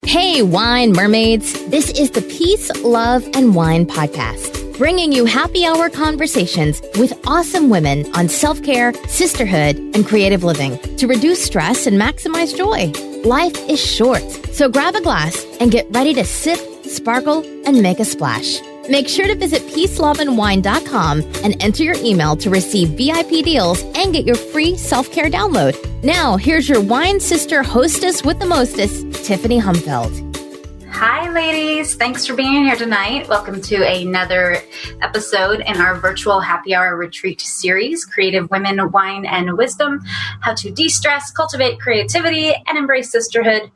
Hey, wine mermaids. This is the Peace, Love, and Wine podcast, bringing you happy hour conversations with awesome women on self-care, sisterhood, and creative living to reduce stress and maximize joy. Life is short, so grab a glass and get ready to sip, sparkle, and make a splash. Make sure to visit peaceloveandwine.com and enter your email to receive VIP deals and get your free self-care download. Now, here's your wine sister hostess with the mostest, Tiffany Humfeld. Hi, ladies. Thanks for being here tonight. Welcome to another episode in our virtual happy hour retreat series, Creative Women, Wine, and Wisdom, how to de-stress, cultivate creativity, and embrace sisterhood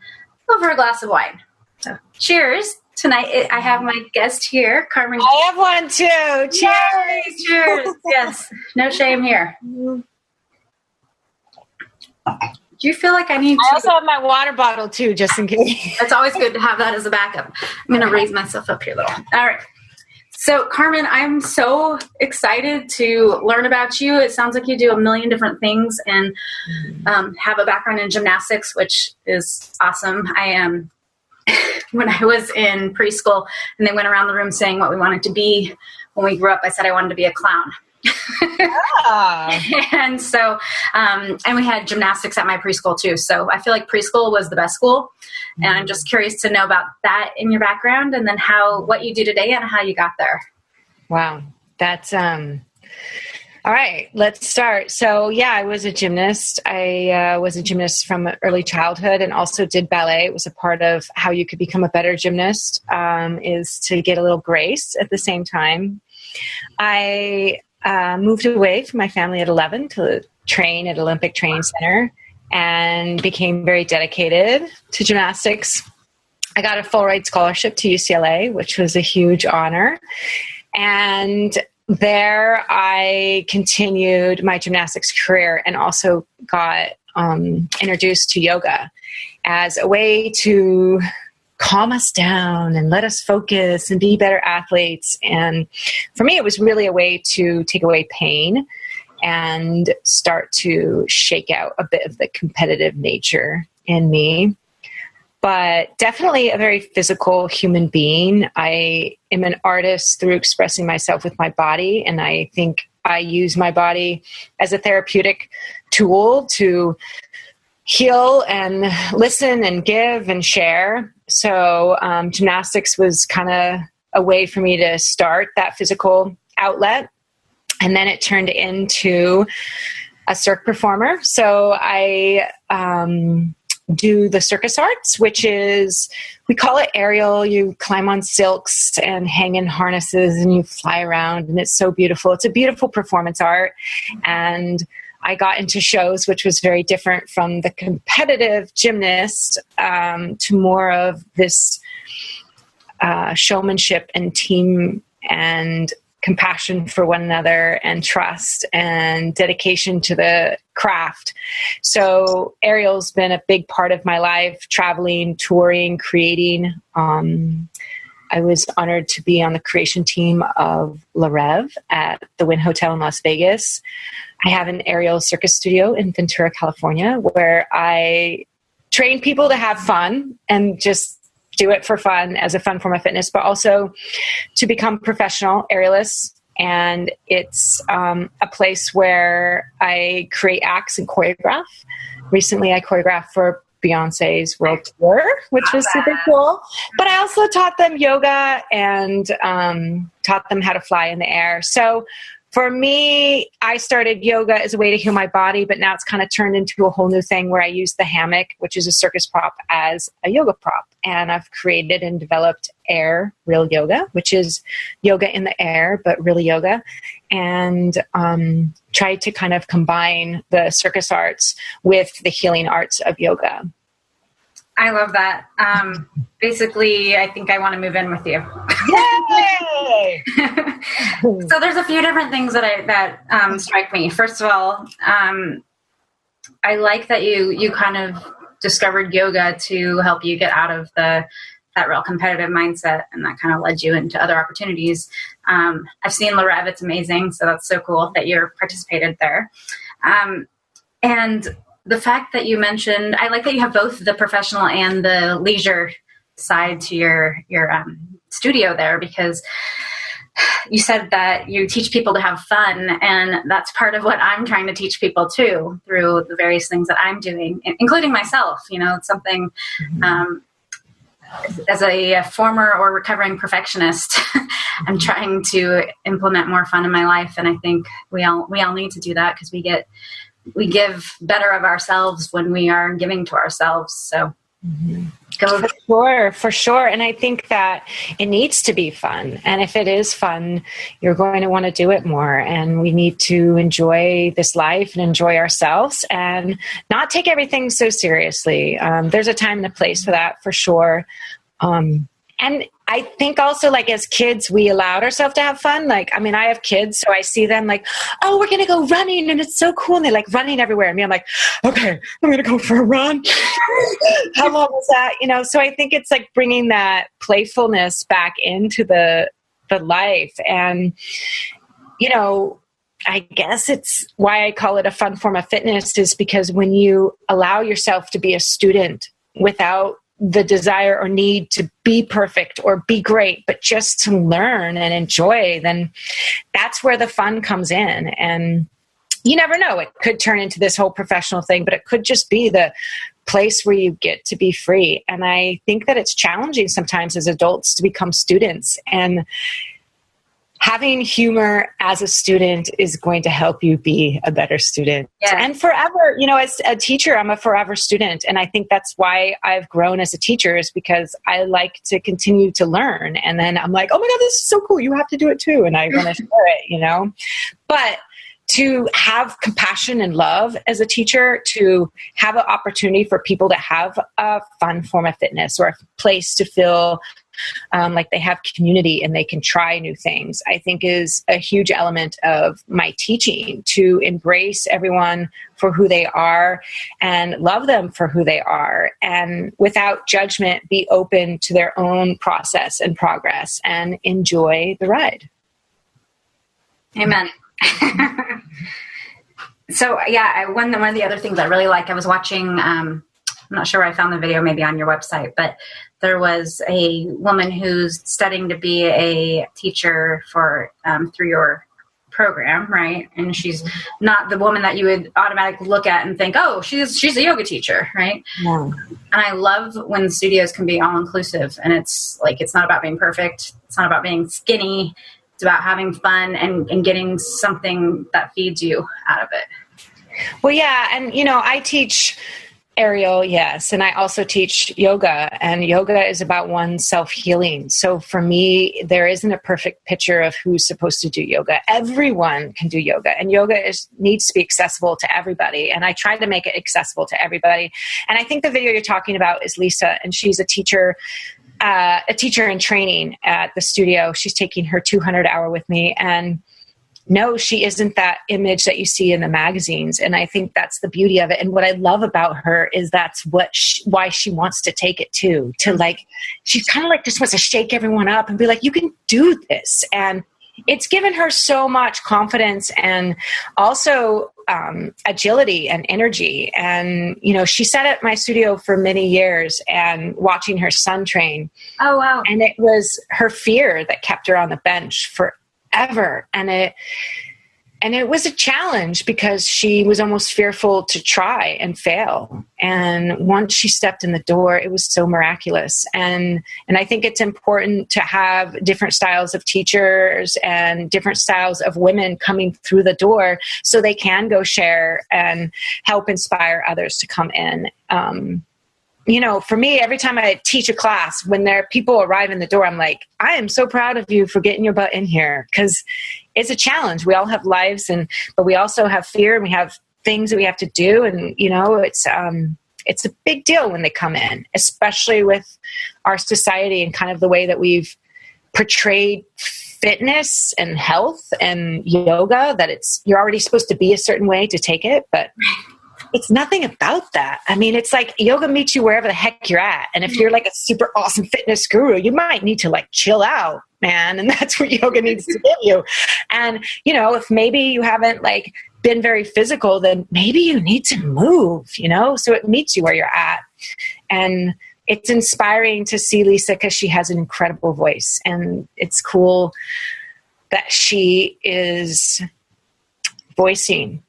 over a glass of wine. So, cheers. Tonight, I have my guest here, Carmen. I have one too. Cheers. Yay, cheers. Yes. No shame here. Do you feel like I need to? I also have my water bottle too, just in case. It's always good to have that as a backup. I'm going to raise myself up here a little. All right. So, Carmen, I'm so excited to learn about you. It sounds like you do a million different things and have a background in gymnastics, which is awesome. When I was in preschool and they went around the room saying what we wanted to be when we grew up, I said I wanted to be a clown. And so, and we had gymnastics at my preschool too. So I feel like preschool was the best school. And I'm just curious to know about that in your background and then what you do today and how you got there. Wow. That's, all right, let's start. So yeah, I was a gymnast. I was a gymnast from early childhood and also did ballet. It was a part of how you could become a better gymnast, is to get a little grace at the same time. I moved away from my family at 11 to train at Olympic Training Center and became very dedicated to gymnastics. I got a full ride scholarship to UCLA, which was a huge honor. And there I continued my gymnastics career and also got introduced to yoga as a way to calm us down and let us focus and be better athletes. And for me, it was really a way to take away pain and start to shake out a bit of the competitive nature in me. But definitely a very physical human being. I am an artist through expressing myself with my body, and I think I use my body as a therapeutic tool to heal and listen and give and share. So gymnastics was kind of a way for me to start that physical outlet, and then it turned into a Cirque performer. So I do the circus arts, which is, we call it AIReal. You climb on silks and hang in harnesses and you fly around, and it's so beautiful. It's a beautiful performance art. And I got into shows, which was very different from the competitive gymnast, to more of this showmanship and team and compassion for one another and trust and dedication to the craft. So AIReal's been a big part of my life, traveling, touring, creating. I was honored to be on the creation team of La Rev at the Wynn Hotel in Las Vegas. I have an AIReal circus studio in Ventura, California, where I train people to have fun and just do it for fun as a fun form of fitness, but also to become professional aerialists. And it's a place where I create acts and choreograph. Recently, I choreographed for Beyonce's world tour, which was super cool. But I also taught them yoga and taught them how to fly in the air. So for me, I started yoga as a way to heal my body, but now it's kind of turned into a whole new thing where I use the hammock, which is a circus prop, as a yoga prop. And I've created and developed AIReal Yoga, which is yoga in the air, but really yoga. And tried to kind of combine the circus arts with the healing arts of yoga. I love that. Basically, I think I want to move in with you. Yay! So there's a few different things that strike me. First of all, I like that you kind of discovered yoga to help you get out of that real competitive mindset, and that kind of led you into other opportunities. I've seen La Rev, it's amazing. So that's so cool that you're participated there. And the fact that you mentioned, I like that you have both the professional and the leisure side to your studio there, because you said that you teach people to have fun, and that's part of what I'm trying to teach people too through the various things that I'm doing, including myself. It's something, as a former or recovering perfectionist, I'm trying to implement more fun in my life. And I think we all need to do that, because we give better of ourselves when we are giving to ourselves. So For sure. And I think that it needs to be fun. And if it is fun, you're going to want to do it more. And we need to enjoy this life and enjoy ourselves and not take everything so seriously. There's a time and a place for that, for sure. And I think also, like, as kids, we allowed ourselves to have fun. Like, I mean, I have kids, so I see them like, oh, we're going to go running, and it's so cool. And they're like running everywhere. And me, I'm like, okay, I'm going to go for a run. How long was that? So I think it's like bringing that playfulness back into the life. And, I guess it's why I call it a fun form of fitness, is because when you allow yourself to be a student without the desire or need to be perfect or be great, but just to learn and enjoy, then that's where the fun comes in. And you never know, it could turn into this whole professional thing, but it could just be the place where you get to be free. And I think that it's challenging sometimes as adults to become students, and having humor as a student is going to help you be a better student. Yeah. And forever, as a teacher, I'm a forever student. And I think that's why I've grown as a teacher, is because I like to continue to learn. And then I'm like, oh my God, this is so cool. You have to do it too. And I want to share it, But to have compassion and love as a teacher, to have an opportunity for people to have a fun form of fitness, or a place to feel like they have community and they can try new things, I think is a huge element of my teaching, to embrace everyone for who they are and love them for who they are, and without judgment, be open to their own process and progress and enjoy the ride. Amen. So yeah, one of the other things I really like, I was watching, I'm not sure where I found the video, maybe on your website, but there was a woman who's studying to be a teacher for through your program, right? And she's not the woman that you would automatically look at and think, oh, she's a yoga teacher, right? Yeah. And I love when studios can be all inclusive, and it's like, it's not about being perfect, it's not about being skinny, it's about having fun and getting something that feeds you out of it. Well, yeah, and I teach AIReal, yes. And I also teach yoga, and yoga is about one's self-healing. So for me, there isn't a perfect picture of who's supposed to do yoga. Everyone can do yoga, and yoga needs to be accessible to everybody. And I try to make it accessible to everybody. And I think the video you're talking about is Lisa, and she's a teacher in training at the studio. She's taking her 200 hour with me, and no, she isn't that image that you see in the magazines. And I think that's the beauty of it. And what I love about her is that's why she wants to take it too, to like, she's kind of like just wants to shake everyone up and be like, you can do this. And it's given her so much confidence, and also agility and energy. And, she sat at my studio for many years and watching her son train. Oh, wow. And it was her fear that kept her on the bench forever. And it was a challenge, because she was almost fearful to try and fail. And once she stepped in the door, it was so miraculous. And I think it's important to have different styles of teachers and different styles of women coming through the door, so they can go share and help inspire others to come in. For me, every time I teach a class, when people arrive in the door, I'm like, I am so proud of you for getting your butt in here, because it's a challenge. We all have lives, but we also have fear, and we have things that we have to do. And, it's a big deal when they come in, especially with our society and kind of the way that we've portrayed fitness and health and yoga, that you're already supposed to be a certain way to take it, but it's nothing about that. I mean, it's like yoga meets you wherever the heck you're at. And if you're like a super awesome fitness guru, you might need to like chill out, man. And that's what yoga needs to give you. And, if maybe you haven't like been very physical, then maybe you need to move, so it meets you where you're at. And it's inspiring to see Lisa because she has an incredible voice, and it's cool that she is voicing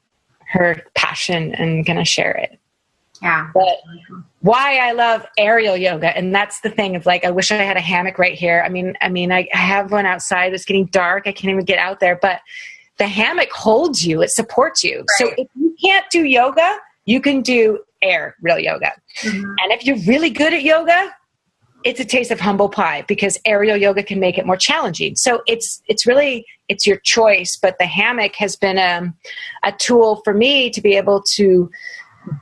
her passion and going to share it. Yeah. But why I love aerial yoga, and that's the thing of like, I wish I had a hammock right here. I mean, I have one outside. It's getting dark. I can't even get out there, but the hammock holds you. It supports you. Right. So if you can't do yoga, you can do AIReal Yoga. Mm-hmm. And if you're really good at yoga, it's a taste of humble pie, because aerial yoga can make it more challenging. So it's your choice, but the hammock has been a tool for me to be able to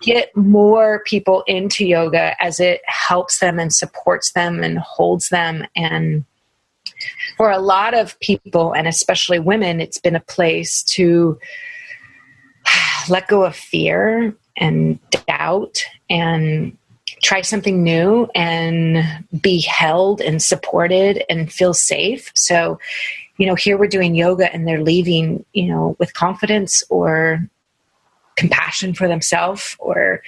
get more people into yoga, as it helps them and supports them and holds them. And for a lot of people, and especially women, it's been a place to let go of fear and doubt and try something new and be held and supported and feel safe. So, here we're doing yoga and they're leaving, with confidence or compassion for themselves or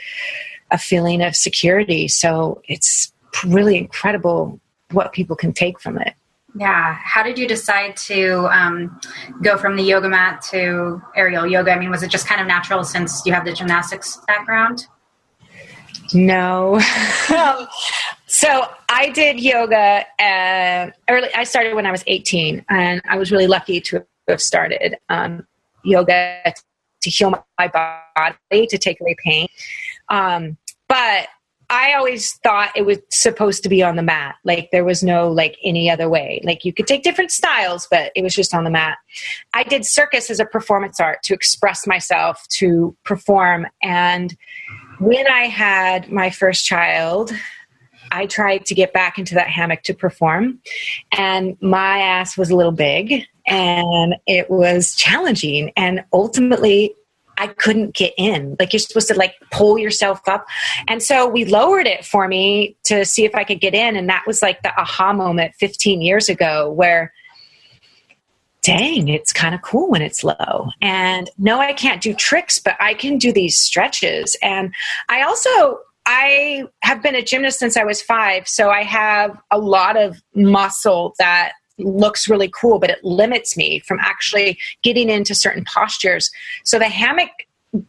a feeling of security. So it's really incredible what people can take from it. Yeah. How did you decide to go from the yoga mat to aerial yoga? I mean, was it just kind of natural since you have the gymnastics background? No. So I did yoga early. I started when I was 18, and I was really lucky to have started yoga to heal my body, to take away pain. But I always thought it was supposed to be on the mat. Like there was no like any other way. Like you could take different styles, but it was just on the mat. I did circus as a performance art to express myself, to perform. And when I had my first child, I tried to get back into that hammock to perform, and my ass was a little big and it was challenging. And ultimately I couldn't get in. Like you're supposed to like pull yourself up. And so we lowered it for me to see if I could get in. And that was like the aha moment 15 years ago where, dang, it's kind of cool when it's low. And no, I can't do tricks, but I can do these stretches. And I have been a gymnast since I was 5. So I have a lot of muscle that looks really cool, but it limits me from actually getting into certain postures. So the hammock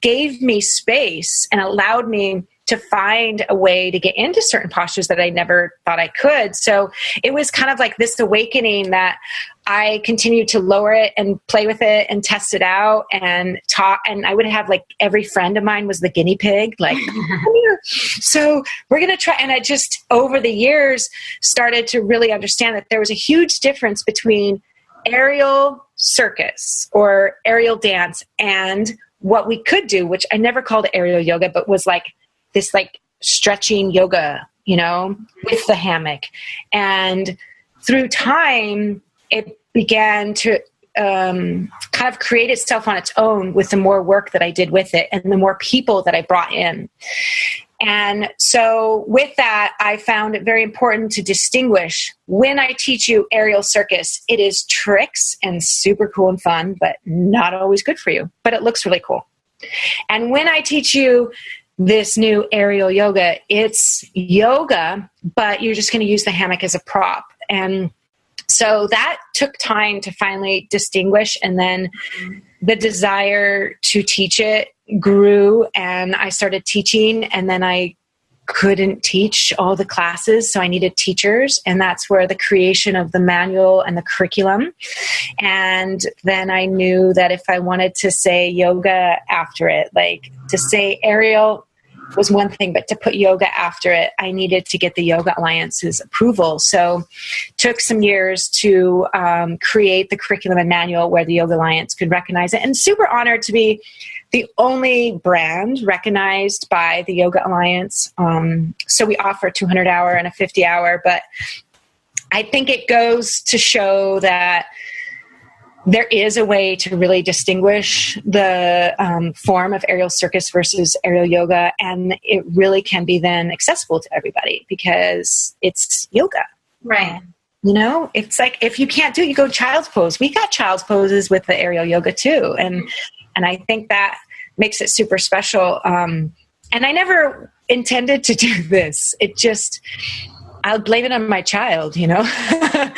gave me space and allowed me to find a way to get into certain postures that I never thought I could. So it was kind of like this awakening that I continued to lower it and play with it and test it out and talk. And I would have like every friend of mine was the guinea pig, like, come here. So we're going to try. And I just over the years started to really understand that there was a huge difference between aerial circus or aerial dance and what we could do, which I never called aerial yoga, but was like this like stretching yoga, with the hammock. And through time, it began to kind of create itself on its own with the more work that I did with it and the more people that I brought in. And so with that, I found it very important to distinguish when I teach you aerial circus, it is tricks and super cool and fun, but not always good for you, but it looks really cool. And when I teach you this new aerial yoga, it's yoga, but you're just going to use the hammock as a prop. And so that took time to finally distinguish. And then the desire to teach it grew, and I started teaching, and then I couldn't teach all the classes, so I needed teachers, and that's where the creation of the manual and the curriculum. And then I knew that if I wanted to say yoga after it, like to say aerial was one thing, but to put yoga after it, I needed to get the Yoga Alliance's approval. So took some years to create the curriculum and manual where the Yoga Alliance could recognize it, and super honored to be the only brand recognized by the Yoga Alliance. So we offer a 200-hour and a 50-hour, but I think it goes to show that there is a way to really distinguish the form of aerial circus versus aerial yoga, and it really can be then accessible to everybody because it's yoga. Right. It's like if you can't do it, you go child's pose. We got child's poses with the aerial yoga too. And I think that makes it super special. And intended to do this. I'll blame it on my child, but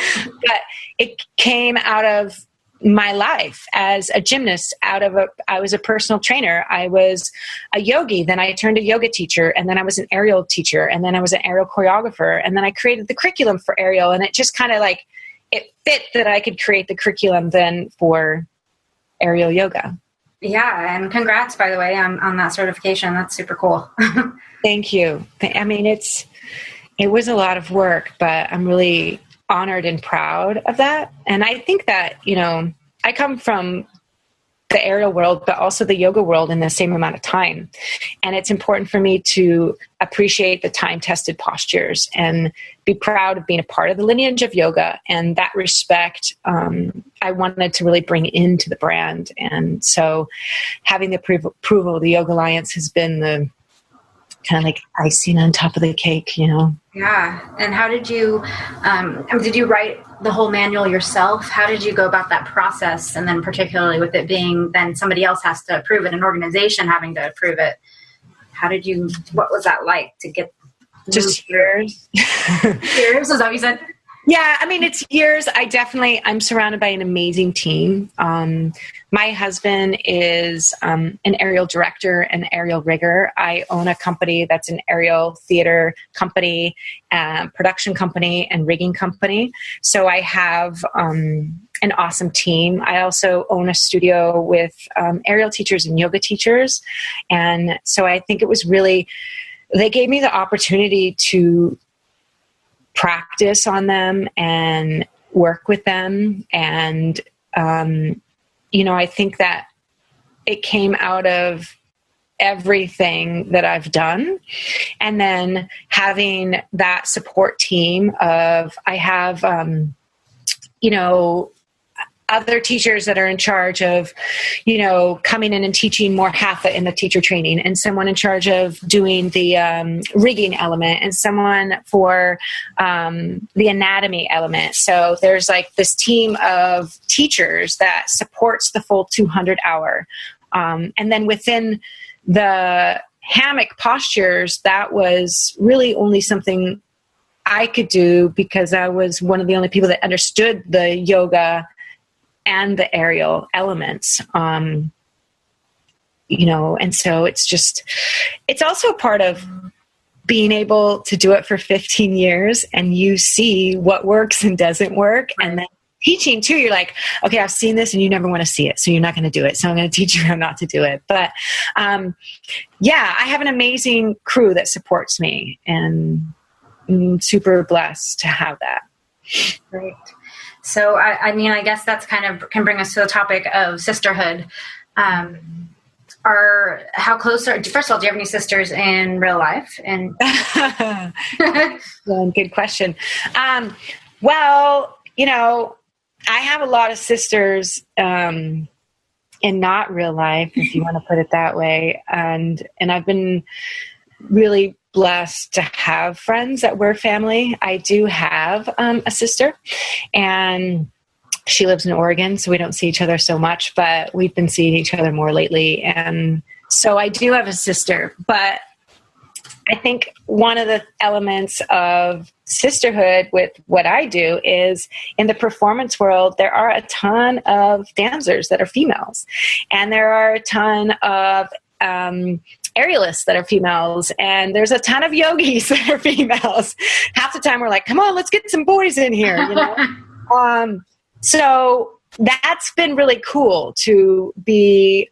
it came out of my life as a gymnast. I was a personal trainer. I was a yogi. Then I turned a yoga teacher, and then I was an aerial teacher, and then I was an aerial choreographer. And then I created the curriculum for aerial, and it just kind of like, it fit that I could create the curriculum then for AIReal Yoga. Yeah. And congrats, by the way, on that certification. That's super cool. Thank you. I mean, it was a lot of work, but I'm really honored and proud of that. And I think that, I come from the aerial world, but also the yoga world in the same amount of time. And it's important for me to appreciate the time-tested postures and be proud of being a part of the lineage of yoga. And that respect, I wanted to really bring into the brand. And so having the approval of the Yoga Alliance has been the kind of like icing on top of the cake, Yeah. And how did you write the whole manual yourself? How did you go about that process? And then particularly with it being then somebody else has to approve it, an organization having to approve it. What was that like to get? Just years. Years, is that what you said? Yeah, I mean, it's years. I'm surrounded by an amazing team. My husband is an aerial director and aerial rigger. I own a company that's an aerial theater company, production company, and rigging company. So I have an awesome team. I also own a studio with aerial teachers and yoga teachers. And so I think it was really, they gave me the opportunity to practice on them and work with them. And, I think that it came out of everything that I've done. And then having that support team I have, other teachers that are in charge of, coming in and teaching more hatha in the teacher training, and someone in charge of doing the rigging element, and someone for the anatomy element. So there's like this team of teachers that supports the full 200-hour. And then within the hammock postures, that was really only something I could do because I was one of the only people that understood the yoga and the aerial elements, and so it's also a part of being able to do it for 15 years and you see what works and doesn't work. Right. And then teaching too, you're like, okay, I've seen this and you never want to see it. So you're not going to do it. So I'm going to teach you how not to do it. But I have an amazing crew that supports me, and I'm super blessed to have that. Great. So, I guess that's kind of can bring us to the topic of sisterhood. How close first of all, do you have any sisters in real life? And good question. Well, I have a lot of sisters in not real life, if you want to put it that way. And I've been really blessed to have friends that were family. I do have a sister, and she lives in Oregon, so we don't see each other so much, but we've been seeing each other more lately. And so I do have a sister, but I think one of the elements of sisterhood with what I do is in the performance world, there are a ton of dancers that are females, and there are a ton of aerialists that are females, and there's a ton of yogis that are females. Half the time we're like, come on, let's get some boys in here, So that's been really cool to be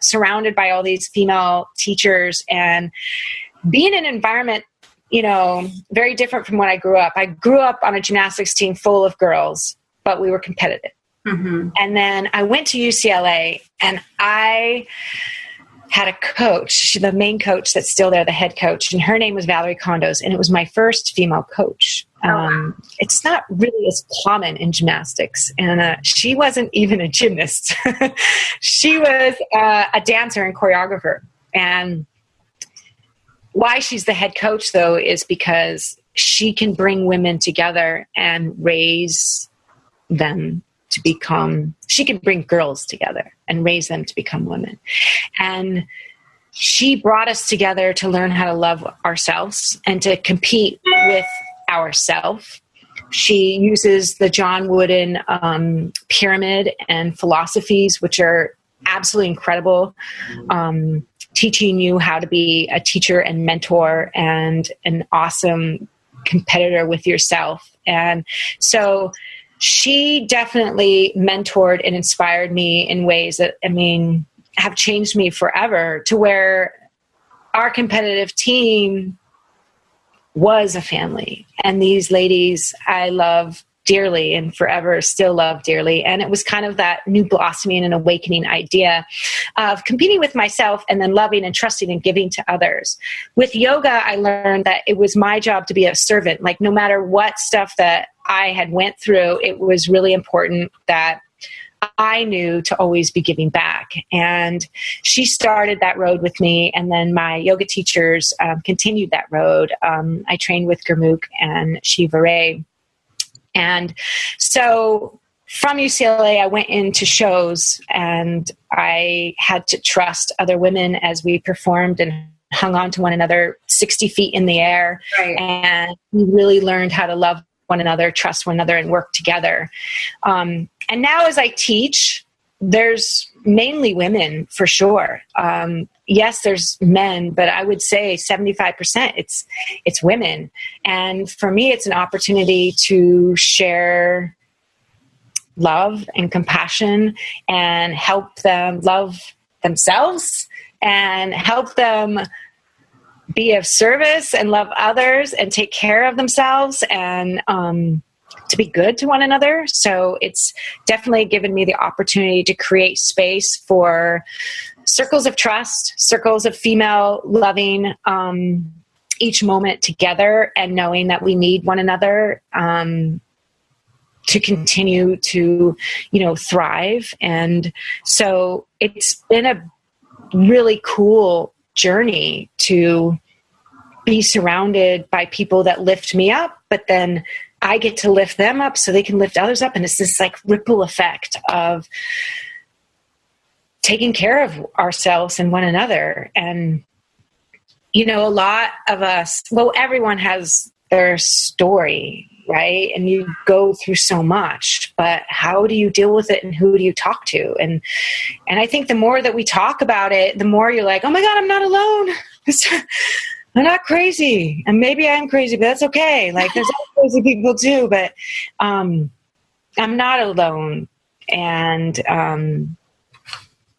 surrounded by all these female teachers and be in an environment, very different from when I grew up. I grew up on a gymnastics team full of girls, but we were competitive. Mm-hmm. And then I went to UCLA, and I had a coach, the main coach that's still there, the head coach, and her name was Valerie Condos, and it was my first female coach. It's not really as common in gymnastics, and she wasn't even a gymnast. She was a dancer and choreographer. And why she's the head coach, though, is because she can bring women together and raise them to become, she can bring girls together and raise them to become women. And she brought us together to learn how to love ourselves and to compete with ourselves. She uses the John Wooden pyramid and philosophies, which are absolutely incredible, teaching you how to be a teacher and mentor and an awesome competitor with yourself. And so she definitely mentored and inspired me in ways that, I mean, have changed me forever, to where our competitive team was a family. And these ladies I love dearly and forever still love dearly. And it was kind of that new blossoming and awakening idea of competing with myself and then loving and trusting and giving to others. With yoga, I learned that it was my job to be a servant. Like, no matter what stuff that I had went through, it was really important that I knew to always be giving back. And she started that road with me. And then my yoga teachers continued that road. I trained with Gurmukh and Shiva Ray. And so from UCLA, I went into shows, and I had to trust other women as we performed and hung on to one another 60 feet in the air. Right. And we really learned how to love one another, trust one another, and work together. And now as I teach, there's mainly women for sure. Yes, there's men, but I would say 75% it's women. And for me, it's an opportunity to share love and compassion and help them love themselves and help them be of service and love others and take care of themselves and to be good to one another. So it's definitely given me the opportunity to create space for circles of trust, circles of female loving each moment together, and knowing that we need one another to continue to, thrive. And so it's been a really cool journey to be surrounded by people that lift me up, but then I get to lift them up so they can lift others up. And it's this like ripple effect of taking care of ourselves and one another. And, a lot of us, well, everyone has their story, right? And you go through so much, but how do you deal with it and who do you talk to? And I think the more that we talk about it, the more you're like, oh my God, I'm not alone. I'm not crazy. And maybe I'm crazy, but that's okay. Like, there's other crazy people too, but I'm not alone. And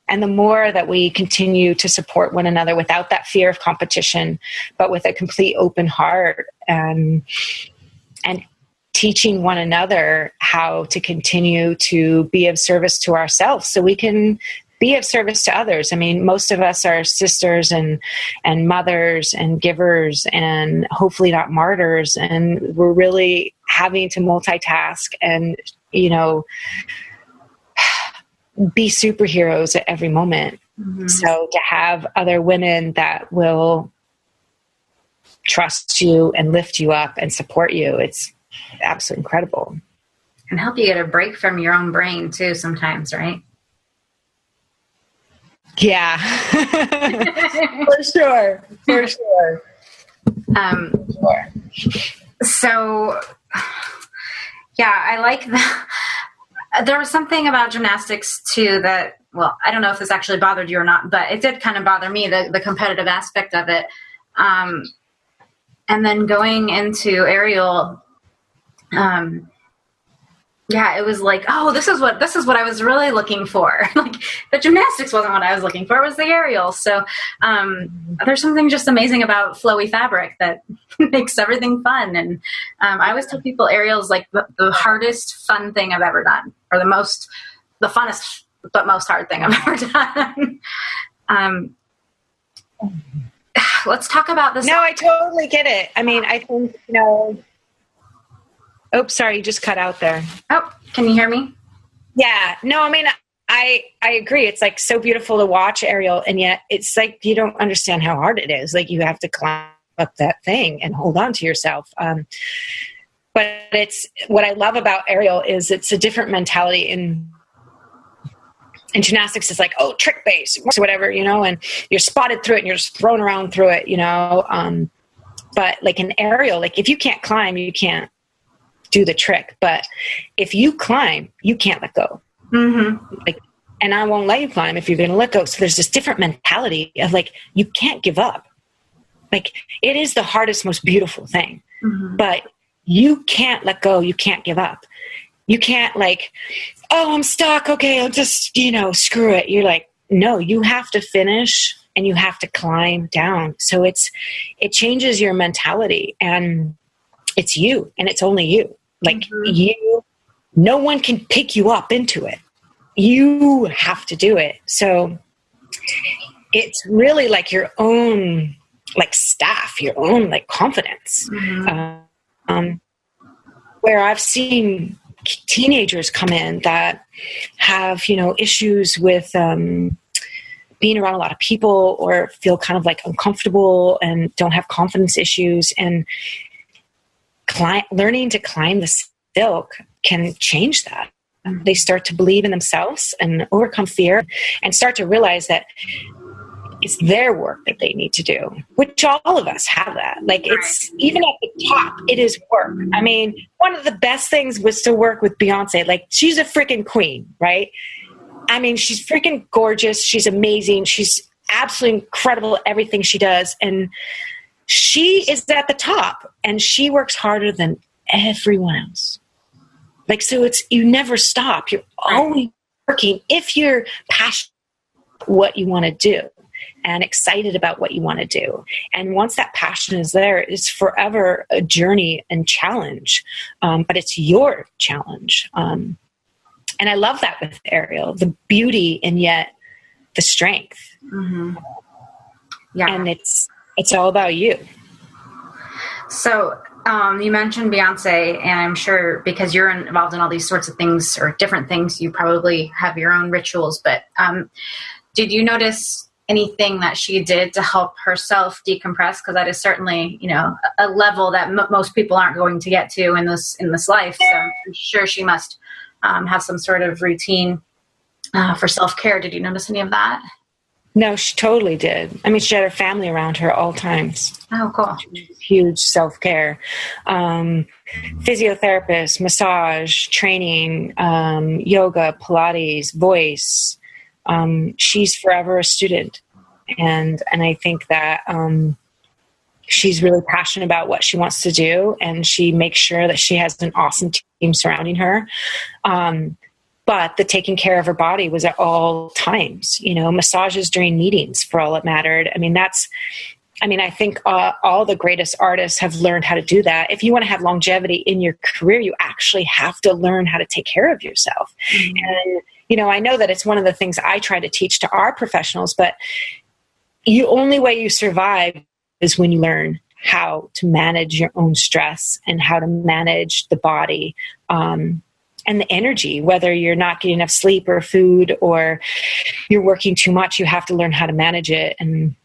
the more that we continue to support one another without that fear of competition, but with a complete open heart and teaching one another how to continue to be of service to ourselves so we can be of service to others. I mean, most of us are sisters and mothers and givers and hopefully not martyrs. And we're really having to multitask and, be superheroes at every moment. Mm-hmm. So to have other women that will trust you and lift you up and support you, it's absolutely incredible. And help you get a break from your own brain too sometimes, right? Yeah. For sure. So yeah, I like that. There was something about gymnastics too that, well, I don't know if this actually bothered you or not, but it did kind of bother me, the competitive aspect of it. And then going into AIReal, yeah, it was like, oh, this is what I was really looking for. Like, the gymnastics wasn't what I was looking for. It was the AIReal. So there's something just amazing about flowy fabric that makes everything fun. And I always tell people AIReal is like the hardest fun thing I've ever done, or the funnest but most hard thing I've ever done. Let's talk about this. No, I totally get it. I mean, I think, oops, sorry, you just cut out there. Oh, can you hear me? Yeah. No, I mean, I agree. It's like so beautiful to watch AIReal, and yet it's like you don't understand how hard it is. Like, you have to climb up that thing and hold on to yourself. But it's what I love about AIReal is it's a different mentality And gymnastics is like, oh, trick base or whatever, and you're spotted through it and you're just thrown around through it, but like an aerial, like if you can't climb, you can't do the trick. But if you climb, you can't let go. Like, and I won't let you climb if you're going to let go. So there's this different mentality of like, you can't give up. Like it is the hardest, most beautiful thing, but you can't let go. You can't give up. You can't like, oh, I'm stuck. Okay. I'll just, screw it. You're like, no, you have to finish and you have to climb down. So it changes your mentality, and it's you, and it's only you. Like no one can pick you up into it. You have to do it. So it's really like your own, like staff, your own like confidence. Where I've seen teenagers come in that have, issues with being around a lot of people, or feel kind of like uncomfortable and don't have confidence issues, and learning to climb the silk can change that. They start to believe in themselves and overcome fear, and start to realize that it's their work that they need to do, which all of us have that. Like it's even at the top, it is work. I mean, one of the best things was to work with Beyonce. Like she's a freaking queen, right? I mean, she's freaking gorgeous. She's amazing. She's absolutely incredible at everything she does. And she is at the top, and she works harder than everyone else. Like, so you never stop. You're always working if you're passionate about what you want to do and excited about what you want to do. And once that passion is there, it's forever a journey and challenge. But it's your challenge. And I love that with AIReal, the beauty and yet the strength. Yeah. And it's all about you. So you mentioned Beyonce, and I'm sure because you're involved in all these sorts of things or different things, you probably have your own rituals. But did you notice anything that she did to help herself decompress? Because that is certainly, a level that most people aren't going to get to in this life. So I'm sure she must have some sort of routine for self-care. Did you notice any of that? No, she totally did. I mean, she had her family around her all times. Oh, cool. Huge self-care. Physiotherapist, massage, training, yoga, Pilates, voice. She's forever a student. And I think that she's really passionate about what she wants to do, and she makes sure that she has an awesome team surrounding her. But the taking care of her body was at all times, massages during meetings for all it mattered. I mean, I think all the greatest artists have learned how to do that. If you want to have longevity in your career, you actually have to learn how to take care of yourself. And, I know that it's one of the things I try to teach to our professionals, but the only way you survive is when you learn how to manage your own stress and how to manage the body, and the energy, whether you're not getting enough sleep or food or you're working too much, you have to learn how to manage it. And,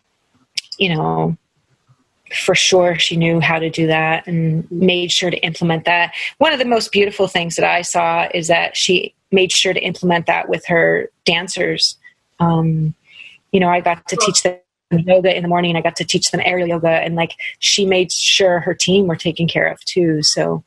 for sure she knew how to do that and made sure to implement that. One of the most beautiful things that I saw is that she made sure to implement that with her dancers. I got to teach them yoga in the morning, and I got to teach them AIReal Yoga, and like she made sure her team were taken care of too. So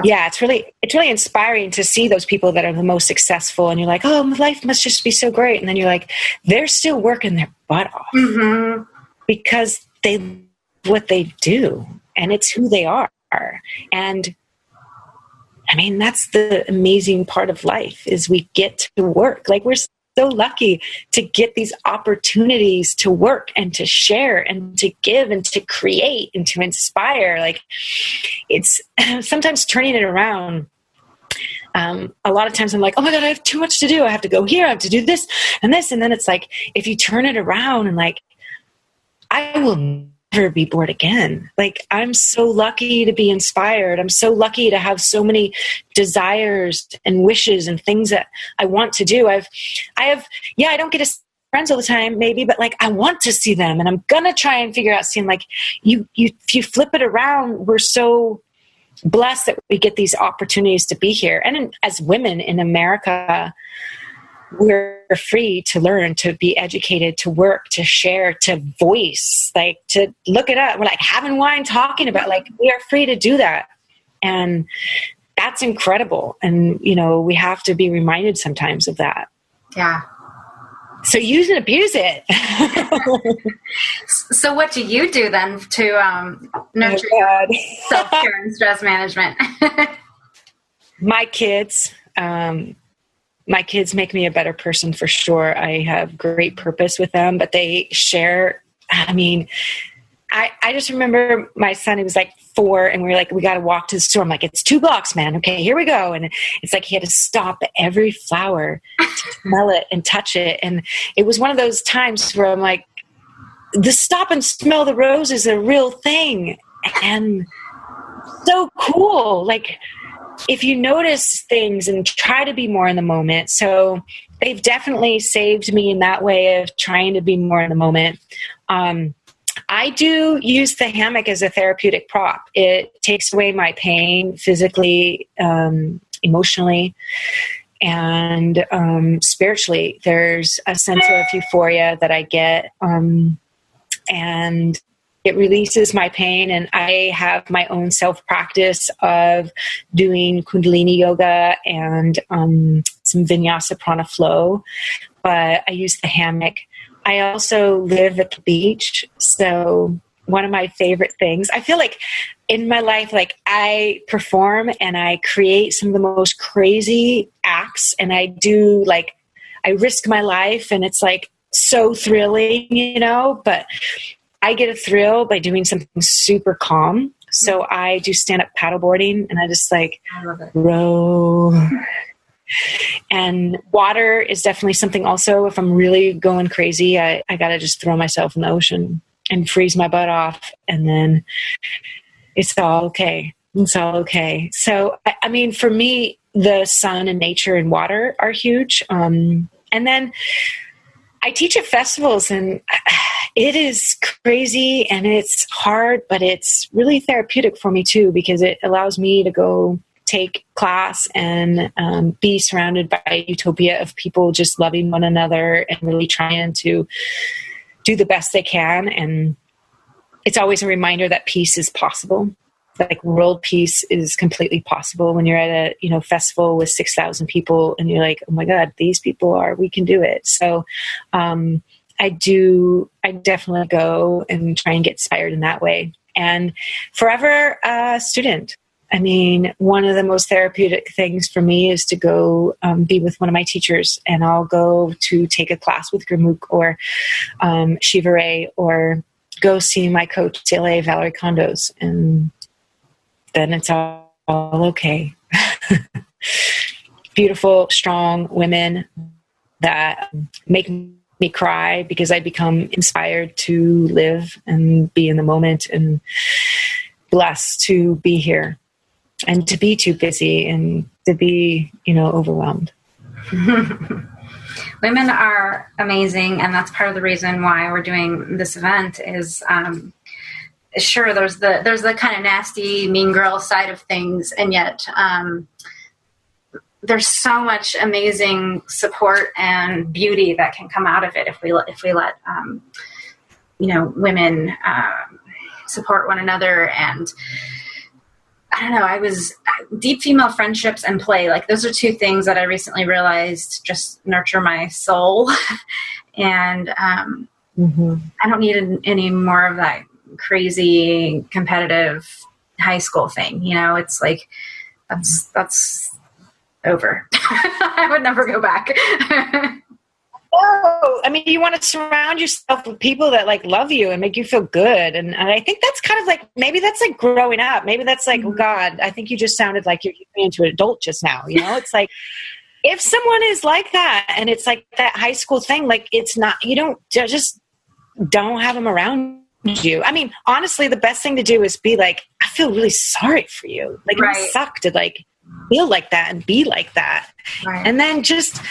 yeah, it's really inspiring to see those people that are the most successful, and you're like, oh, life must just be so great. And then you're like, they're still working their butt off because they love what they do, and it's who they are. And I mean, that's the amazing part of life, is we get to work. Like, we're so lucky to get these opportunities to work and to share and to give and to create and to inspire. Like, it's sometimes turning it around. A lot of times I'm like, oh my God, I have too much to do. I have to go here. I have to do this and this. And then it's like, if you turn it around and like, I will never be bored again. Like, I'm so lucky to be inspired. I'm so lucky to have so many desires and wishes and things that I want to do. I don't get to see friends all the time, maybe, but like, I want to see them, and I'm going to try and figure out seeing, like, if you flip it around, we're so blessed that we get these opportunities to be here. And as women in America, we're free to learn, to be educated, to work, to share, to voice, like to look it up. We're like having wine, talking about, like, we are free to do that. And that's incredible. And, you know, we have to be reminded sometimes of that. Yeah. So use and abuse it. So what do you do then to nurture your self-care and stress management? My kids make me a better person for sure. I have great purpose with them, but they share. I mean, I just remember my son, he was like 4, and we were like, we got to walk to the store. I'm like, it's 2 blocks, man. Okay, here we go. And it's like he had to stop at every flower to smell it and touch it. And it was one of those times where I'm like, the stop and smell the rose is a real thing. And so cool. Like, if you notice things and try to be more in the moment. So they've definitely saved me in that way of trying to be more in the moment. I do use the hammock as a therapeutic prop. It takes away my pain physically, emotionally, and spiritually. There's a sense of euphoria that I get, and it releases my pain. And I have my own self-practice of doing Kundalini yoga and some Vinyasa Prana flow, but I use the hammock. I also live at the beach. So one of my favorite things, I feel like in my life, like I perform and I create some of the most crazy acts, and I do, like, I risk my life, and it's like so thrilling, you know, but I get a thrill by doing something super calm. So I do stand-up paddleboarding, and I just like row. And water is definitely something also. If I'm really going crazy, I got to just throw myself in the ocean and freeze my butt off. And then it's all okay. It's all okay. So, I mean, for me, the sun and nature and water are huge. And then I teach at festivals, and it is crazy and it's hard, but it's really therapeutic for me too, because it allows me to go take class and be surrounded by a utopia of people just loving one another and really trying to do the best they can. And it's always a reminder that peace is possible. Like, world peace is completely possible when you're at a, festival with 6,000 people and you're like, oh my God, these people we can do it. So I definitely go and try and get inspired in that way. And forever a student. I mean, one of the most therapeutic things for me is to go be with one of my teachers, and I'll go to take a class with Gurmukh or Shiva Ray, or go see my coach, Soleil, Valerie Kondos, and then it's all okay. Beautiful, strong women that make me cry because I become inspired to live and be in the moment, and blessed to be here. And to be too busy and to be, overwhelmed. Women are amazing, and that's part of the reason why we're doing this event is, sure, there's the kind of nasty, mean girl side of things, and yet there's so much amazing support and beauty that can come out of it if we let women support one another. And I don't know, deep female friendships and play, like those are 2 things that I recently realized just nurture my soul. And I don't need any more of that crazy competitive high school thing. It's like, that's over. I would never go back. Oh, I mean, you want to surround yourself with people that love you and make you feel good. And I think that's kind of maybe that's growing up. Maybe that's oh God, I think you just sounded like you're getting into an adult just now. It's like, if someone is like that and it's like that high school thing, it's not, don't have them around you. I mean, honestly, the best thing to do is be like, I feel really sorry for you. It must suck to feel like that and be like that. Right. And then just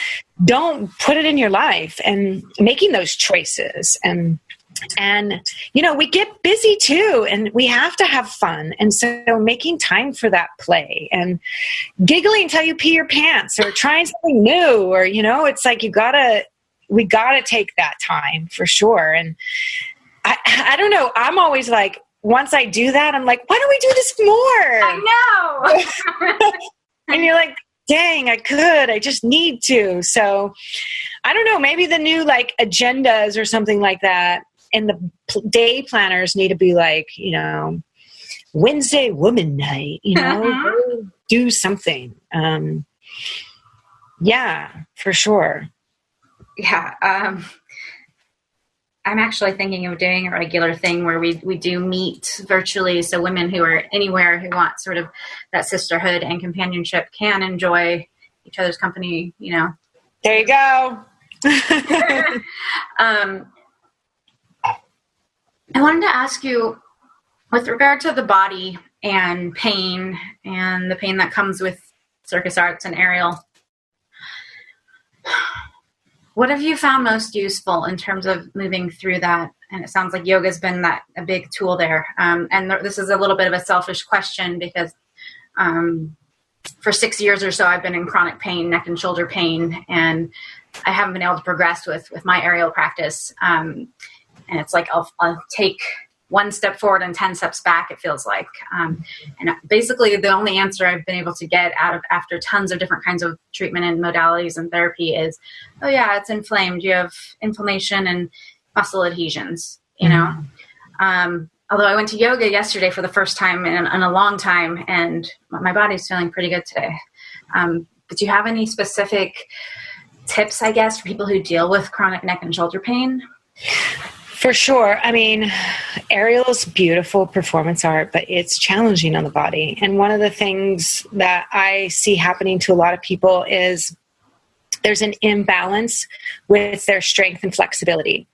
don't put it in your life, and making those choices and And, we get busy too, and we have to have fun. And so making time for that play and giggling until you pee your pants or trying something new, or, it's like we gotta take that time for sure. And I don't know. I'm always like, once I do that, I'm like, why don't we do this more? I know. And you're like, dang, I just need to. So I don't know, maybe the new like agendas or something like that. And the day planners need to be like, Wednesday woman night, do something. Yeah, for sure. Yeah. I'm actually thinking of doing a regular thing where we do meet virtually. So women who are anywhere who want sort of that sisterhood and companionship can enjoy each other's company, There you go. I wanted to ask you, with regard to the body and pain and the pain that comes with circus arts and AIReal, what have you found most useful in terms of moving through that? And it sounds like yoga's been a big tool there. And this is a little bit of a selfish question because for 6 years or so, I've been in chronic pain, neck and shoulder pain, and I haven't been able to progress with my AIReal practice. And it's like I'll take one step forward and 10 steps back, it feels like. And basically the only answer I've been able to get after tons of different kinds of treatment and modalities and therapy is, oh yeah, it's inflamed. You have inflammation and muscle adhesions, Although I went to yoga yesterday for the first time in a long time, and my body's feeling pretty good today. But do you have any specific tips, I guess, for people who deal with chronic neck and shoulder pain? For sure. I mean, AIReal is beautiful performance art, but it's challenging on the body. And one of the things that I see happening to a lot of people is there's an imbalance with their strength and flexibility.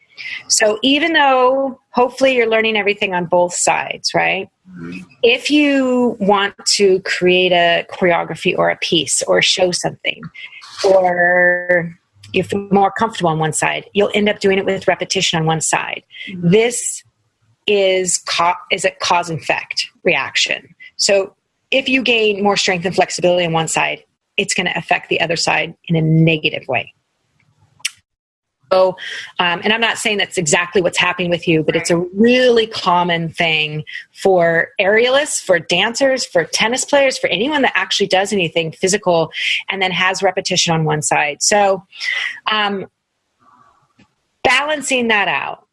So even though hopefully you're learning everything on both sides, right? If you want to create a choreography or a piece or show something, or you feel more comfortable on one side, you'll end up doing it with repetition on one side. Mm-hmm. This is a cause and effect reaction. So if you gain more strength and flexibility on one side, it's going to affect the other side in a negative way. So, and I'm not saying that's exactly what's happening with you, but it's a really common thing for aerialists, for dancers, for tennis players, for anyone that actually does anything physical and then has repetition on one side. So, balancing that out,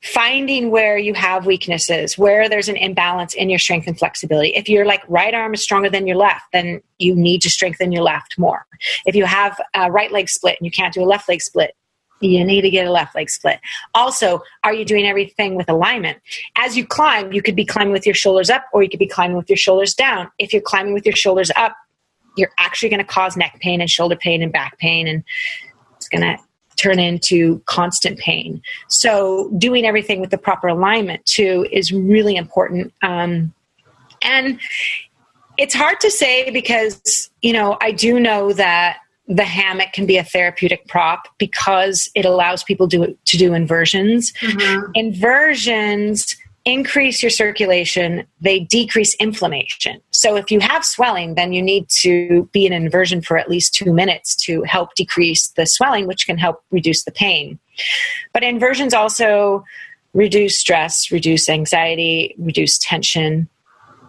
finding where you have weaknesses, where there's an imbalance in your strength and flexibility. If your right arm is stronger than your left, then you need to strengthen your left more. If you have a right leg split and you can't do a left leg split, you need to get a left leg split. Also, are you doing everything with alignment? As you climb, you could be climbing with your shoulders up, or you could be climbing with your shoulders down. If you're climbing with your shoulders up, you're actually going to cause neck pain and shoulder pain and back pain, and it's going to turn into constant pain. So doing everything with the proper alignment too is really important. And it's hard to say because, I do know that the hammock can be a therapeutic prop because it allows people to do inversions. Mm-hmm. Inversions increase your circulation. They decrease inflammation. So if you have swelling, then you need to be in inversion for at least 2 minutes to help decrease the swelling, which can help reduce the pain. But inversions also reduce stress, reduce anxiety, reduce tension.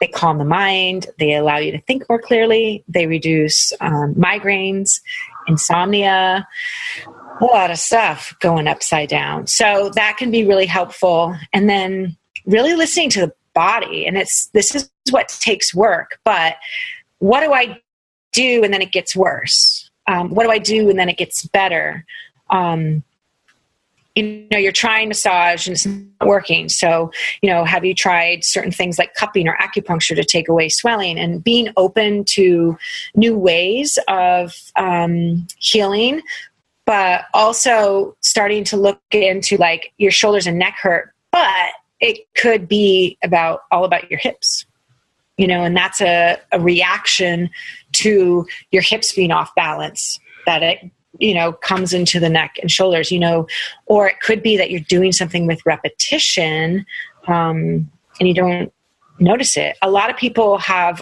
They calm the mind. They allow you to think more clearly. They reduce migraines, insomnia, a lot of stuff going upside down. So that can be really helpful. And then really listening to the body. And this is what takes work. But what do I do and then it gets worse? What do I do and then it gets better? You're trying massage and it's not working. So, have you tried certain things like cupping or acupuncture to take away swelling, and being open to new ways of healing, but also starting to look into your shoulders and neck hurt, but it could be all about your hips, and that's a reaction to your hips being off balance, that it comes into the neck and shoulders, or it could be that you're doing something with repetition, and you don't notice it. A lot of people have,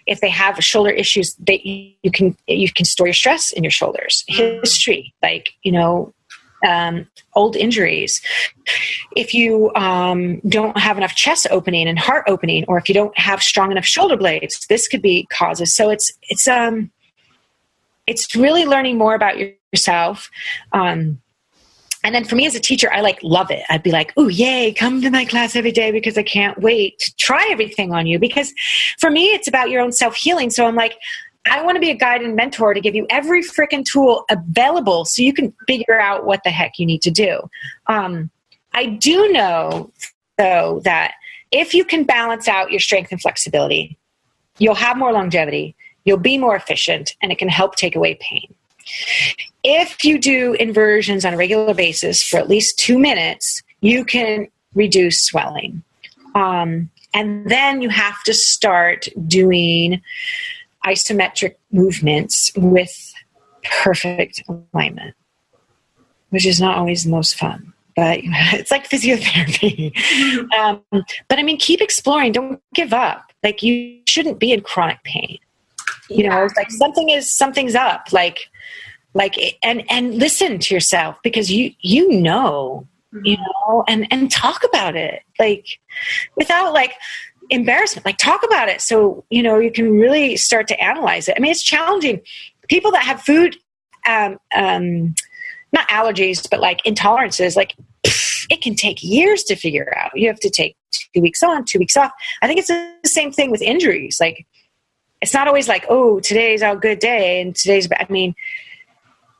if they have shoulder issues, you can store your stress in your shoulders, history, like, old injuries. If you don't have enough chest opening and heart opening, or if you don't have strong enough shoulder blades, this could be causes. So it's really learning more about yourself. And then for me as a teacher, I love it. I'd be like, oh, yay, come to my class every day because I can't wait to try everything on you. Because for me, it's about your own self-healing. So I'm like, I want to be a guide and mentor to give you every freaking tool available so you can figure out what the heck you need to do. I do know, though, that if you can balance out your strength and flexibility, you'll have more longevity, you'll be more efficient, and it can help take away pain. If you do inversions on a regular basis for at least 2 minutes, you can reduce swelling. And then you have to start doing isometric movements with perfect alignment, which is not always the most fun, but it's like physiotherapy. But I mean, keep exploring. Don't give up. Like, you shouldn't be in chronic pain. It's like something's up. And listen to yourself, because and talk about it, without embarrassment, talk about it. So, you can really start to analyze it. I mean, it's challenging. People that have food, not allergies, but intolerances, it can take years to figure out. You have to take 2 weeks on, 2 weeks off. I think it's the same thing with injuries. It's not always today's a good day and today's bad. I mean,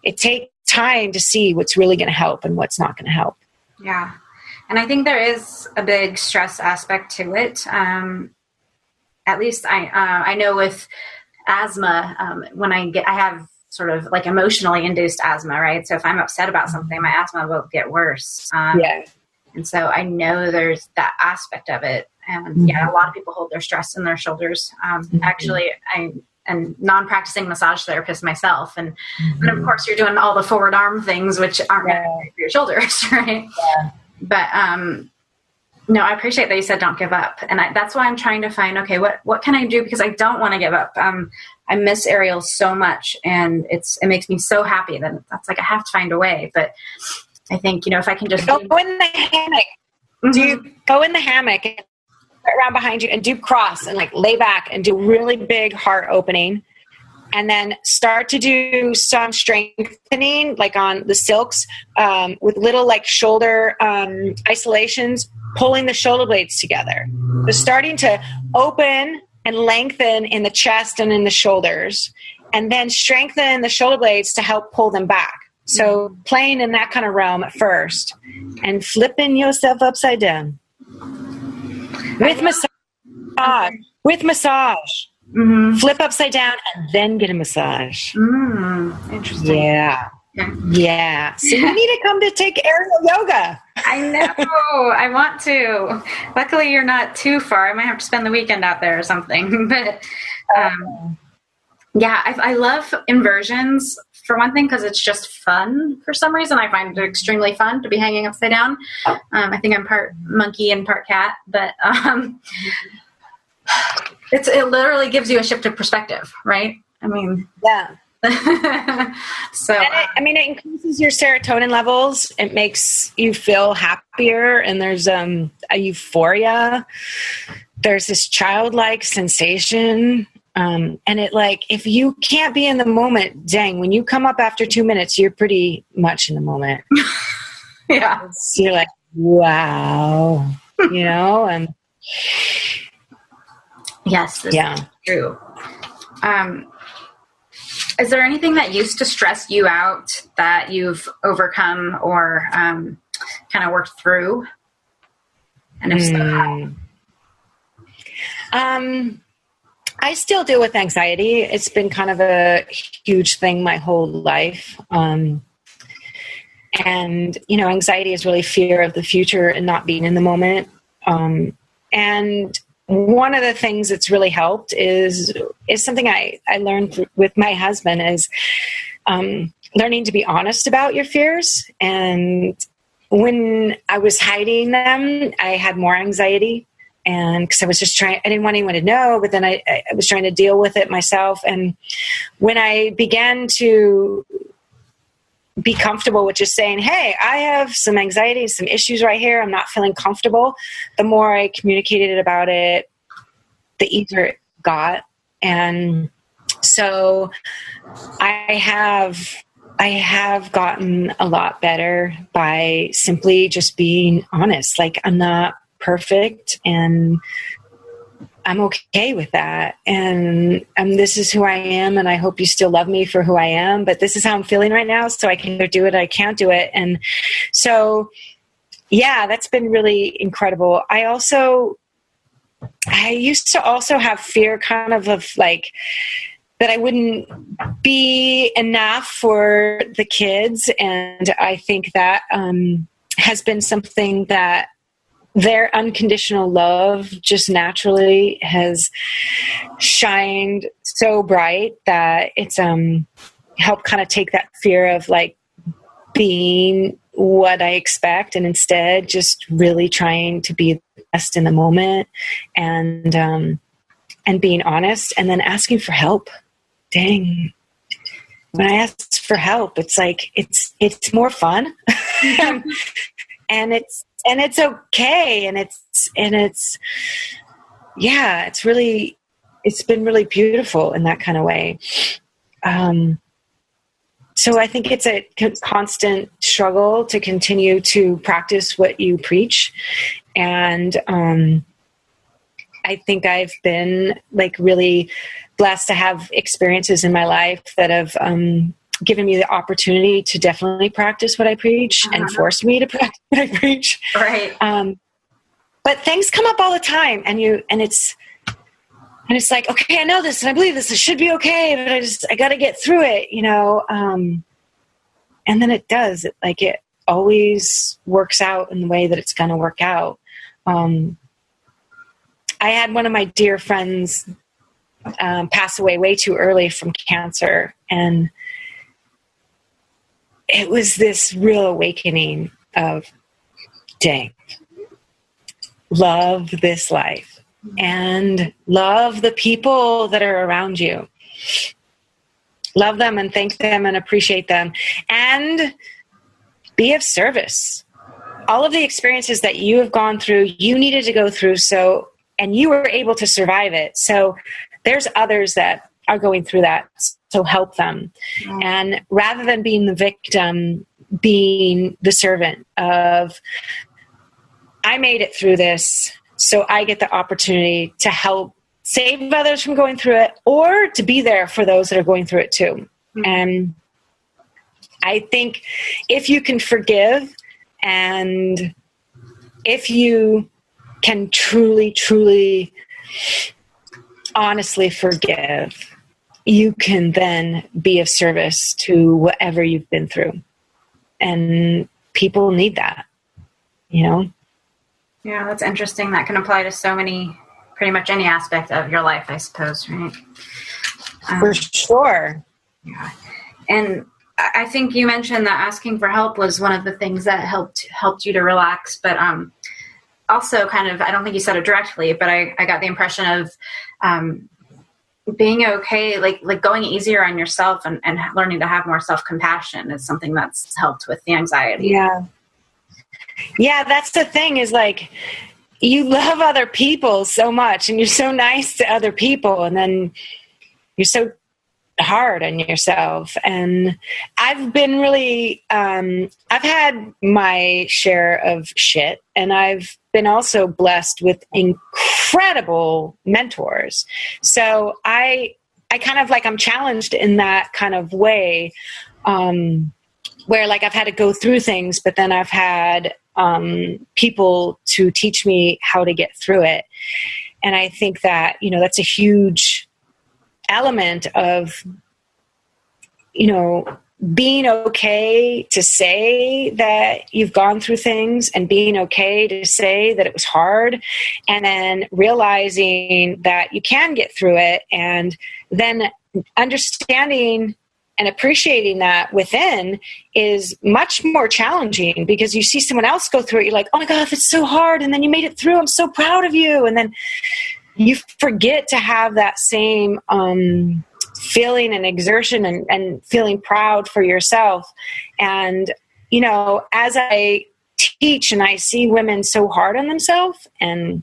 it takes time to see what's really going to help and what's not going to help. Yeah. And I think there is a big stress aspect to it. At least I know with asthma, when I have sort of emotionally induced asthma, right? So if I'm upset about something, my asthma will get worse. And so I know there's that aspect of it. And a lot of people hold their stress in their shoulders. Actually, I'm a non-practicing massage therapist myself. And of course you're doing all the forward arm things, which aren't good for your shoulders, right? Yeah. But no, I appreciate that you said don't give up. And that's why I'm trying to find, okay, what can I do? Because I don't want to give up. I miss AIReal so much, and it makes me so happy that that's I have to find a way. But I think, if I can just go in the hammock, go in the hammock and around behind you and do cross and lay back and do really big heart opening, and then start to do some strengthening on the silks with little shoulder isolations, pulling the shoulder blades together. So starting to open and lengthen in the chest and in the shoulders, and then strengthen the shoulder blades to help pull them back. So playing in that kind of realm at first, and flipping yourself upside down with massage. Flip upside down and then get a massage. Interesting. Yeah. So you need to come to take AIReal Yoga. I know. I want to. Luckily, you're not too far. I might have to spend the weekend out there or something. But I love inversions. For one thing, because it's just fun for some reason. I find it extremely fun to be hanging upside down. I think I'm part monkey and part cat, but it literally gives you a shift of perspective, right? I mean, yeah. So, it increases your serotonin levels. It makes you feel happier, and there's a euphoria. There's this childlike sensation. And it if you can't be in the moment, dang, when you come up after 2 minutes, you're pretty much in the moment. Yeah. You're like, wow, and yes, this is true. Is there anything that used to stress you out that you've overcome or kind of worked through? And if so, how? I still deal with anxiety. It's been kind of a huge thing my whole life. And, anxiety is really fear of the future and not being in the moment. And one of the things that's really helped is something I learned with my husband is learning to be honest about your fears. And when I was hiding them, I had more anxiety. And because I was just I didn't want anyone to know, but then I was trying to deal with it myself. And when I began to be comfortable with just saying, hey, I have some anxiety, some issues right here, I'm not feeling comfortable, the more I communicated about it, the easier it got. And so I have gotten a lot better by simply just being honest. Like, I'm not perfect, and I'm okay with that. And this is who I am, and I hope you still love me for who I am, but this is how I'm feeling right now, so I can either do it or I can't do it. And so, yeah, that's been really incredible. I used to also have fear kind of like that I wouldn't be enough for the kids. And I think that has been something that their unconditional love just naturally has shined so bright that it's helped kind of take that fear of like being what I expect, and instead just really trying to be the best in the moment, and being honest, and then asking for help. Dang. When I ask for help, it's like, it's more fun and it's okay. And it's been really beautiful in that kind of way. So I think it's a constant struggle to continue to practice what you preach. And, I think I've been like really blessed to have experiences in my life that have given me the opportunity to definitely practice what I preach and forced me to practice what I preach. Right. But things come up all the time, and it's like, okay, I know this and I believe this. It should be okay, but I got to get through it, you know? And then it does. It always works out in the way that it's going to work out. I had one of my dear friends pass away way too early from cancer. And it was this real awakening of, dang, love this life and love the people that are around you. Love them and thank them and appreciate them, and be of service. All of the experiences that you have gone through, you needed to go through, and you were able to survive it. So there's others that are going through that. So help them. Mm. And rather than being the victim, being the servant of, I made it through this, so I get the opportunity to help save others from going through it, or to be there for those that are going through it too. Mm. And I think if you can forgive, and if you can truly, truly, honestly forgive, you can then be of service to whatever you've been through. And people need that, you know? Yeah, that's interesting. That can apply to pretty much any aspect of your life, I suppose, right? For sure. Yeah. And I think you mentioned that asking for help was one of the things that helped you to relax, but also kind of, I don't think you said it directly, but I got the impression of being okay, like going easier on yourself and learning to have more self-compassion is something that's helped with the anxiety. Yeah. Yeah, that's the thing, is like, you love other people so much and you're so nice to other people, and then you're so hard on yourself. And I've been really, I've had my share of shit, and I've been also blessed with incredible mentors. So I kind of like, I'm challenged in that kind of way, where like I've had to go through things, but then I've had people to teach me how to get through it. And I think that, you know, that's a huge element of, you know, being okay to say that you've gone through things, and being okay to say that it was hard, and then realizing that you can get through it, and then understanding and appreciating that within is much more challenging, because you see someone else go through it. You're like, oh my God, that's so hard. And then you made it through. I'm so proud of you. And then you forget to have that same feeling and exertion and feeling proud for yourself. And, you know, as I teach and I see women so hard on themselves and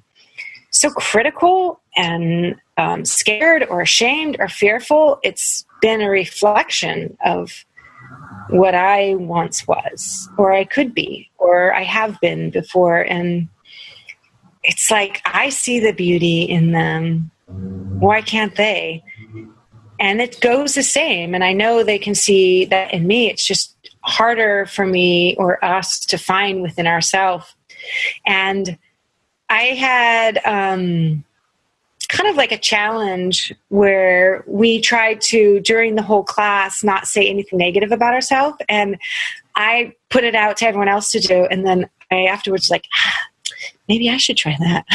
so critical and scared or ashamed or fearful, it's been a reflection of what I once was, or I could be, or I have been before. And it's like, I see the beauty in them. Why can't they? And it goes the same. And I know they can see that in me. It's just harder for me or us to find within ourselves. And I had kind of like a challenge where we tried to, during the whole class, not say anything negative about ourselves. And I put it out to everyone else to do. And then I afterwards like, maybe I should try that.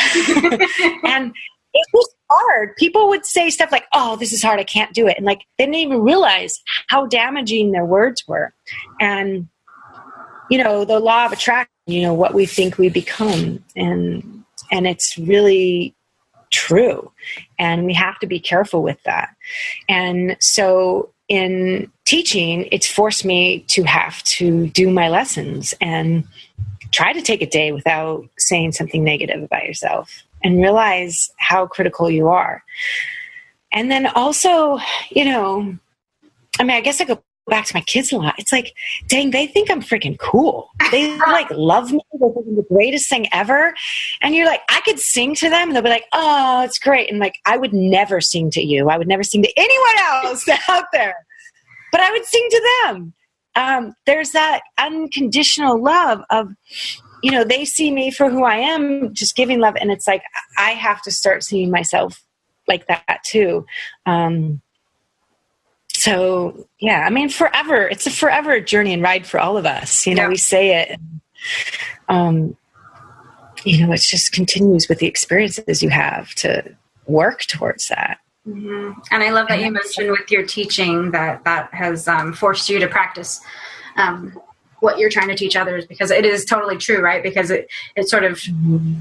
And it was hard. People would say stuff like, oh, this is hard, I can't do it. And like, they didn't even realize how damaging their words were. And, you know, the law of attraction, you know, what we think we become. And it's really true. And we have to be careful with that. And so in teaching, it's forced me to have to do my lessons and try to take a day without saying something negative about yourself, and realize how critical you are. And then also, you know, I mean, I guess I go back to my kids a lot. It's like, dang, they think I'm freaking cool. They like love me. They're thinking the greatest thing ever. And you're like, I could sing to them and they'll be like, oh, it's great. And like, I would never sing to you. I would never sing to anyone else out there, but I would sing to them. There's that unconditional love of, you know, they see me for who I am, just giving love. And it's like, I have to start seeing myself like that too. So yeah, I mean, forever, it's a forever journey and ride for all of us. You know, we say it, and, you know, it just continues with the experiences you have to work towards that. Mm-hmm. And I love that you mentioned with your teaching that has forced you to practice what you're trying to teach others, because it is totally true, right? Because it sort of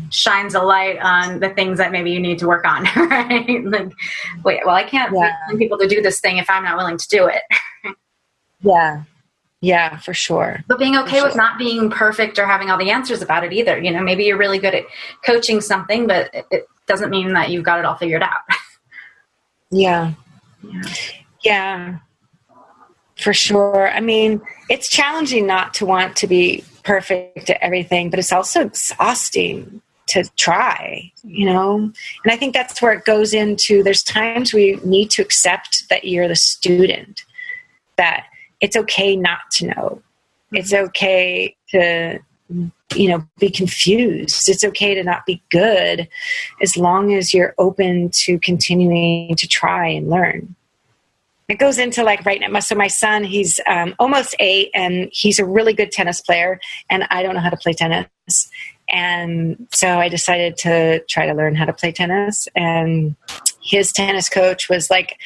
shines a light on the things that maybe you need to work on, right? Like, wait, well, I can't tell people to do this thing if I'm not willing to do it. Yeah, for sure. But being okay with not being perfect or having all the answers about it either. You know, maybe you're really good at coaching something, but it doesn't mean that you've got it all figured out. Yeah. For sure. I mean, it's challenging not to want to be perfect at everything, but it's also exhausting to try, you know? And I think that's where it goes into, there's times we need to accept that you're the student, that it's okay not to know. It's okay to, you know, be confused. It's okay to not be good, as long as you're open to continuing to try and learn. It goes into like right now. So my son, he's almost 8, and he's a really good tennis player, and I don't know how to play tennis. And so I decided to try to learn how to play tennis. And his tennis coach was like,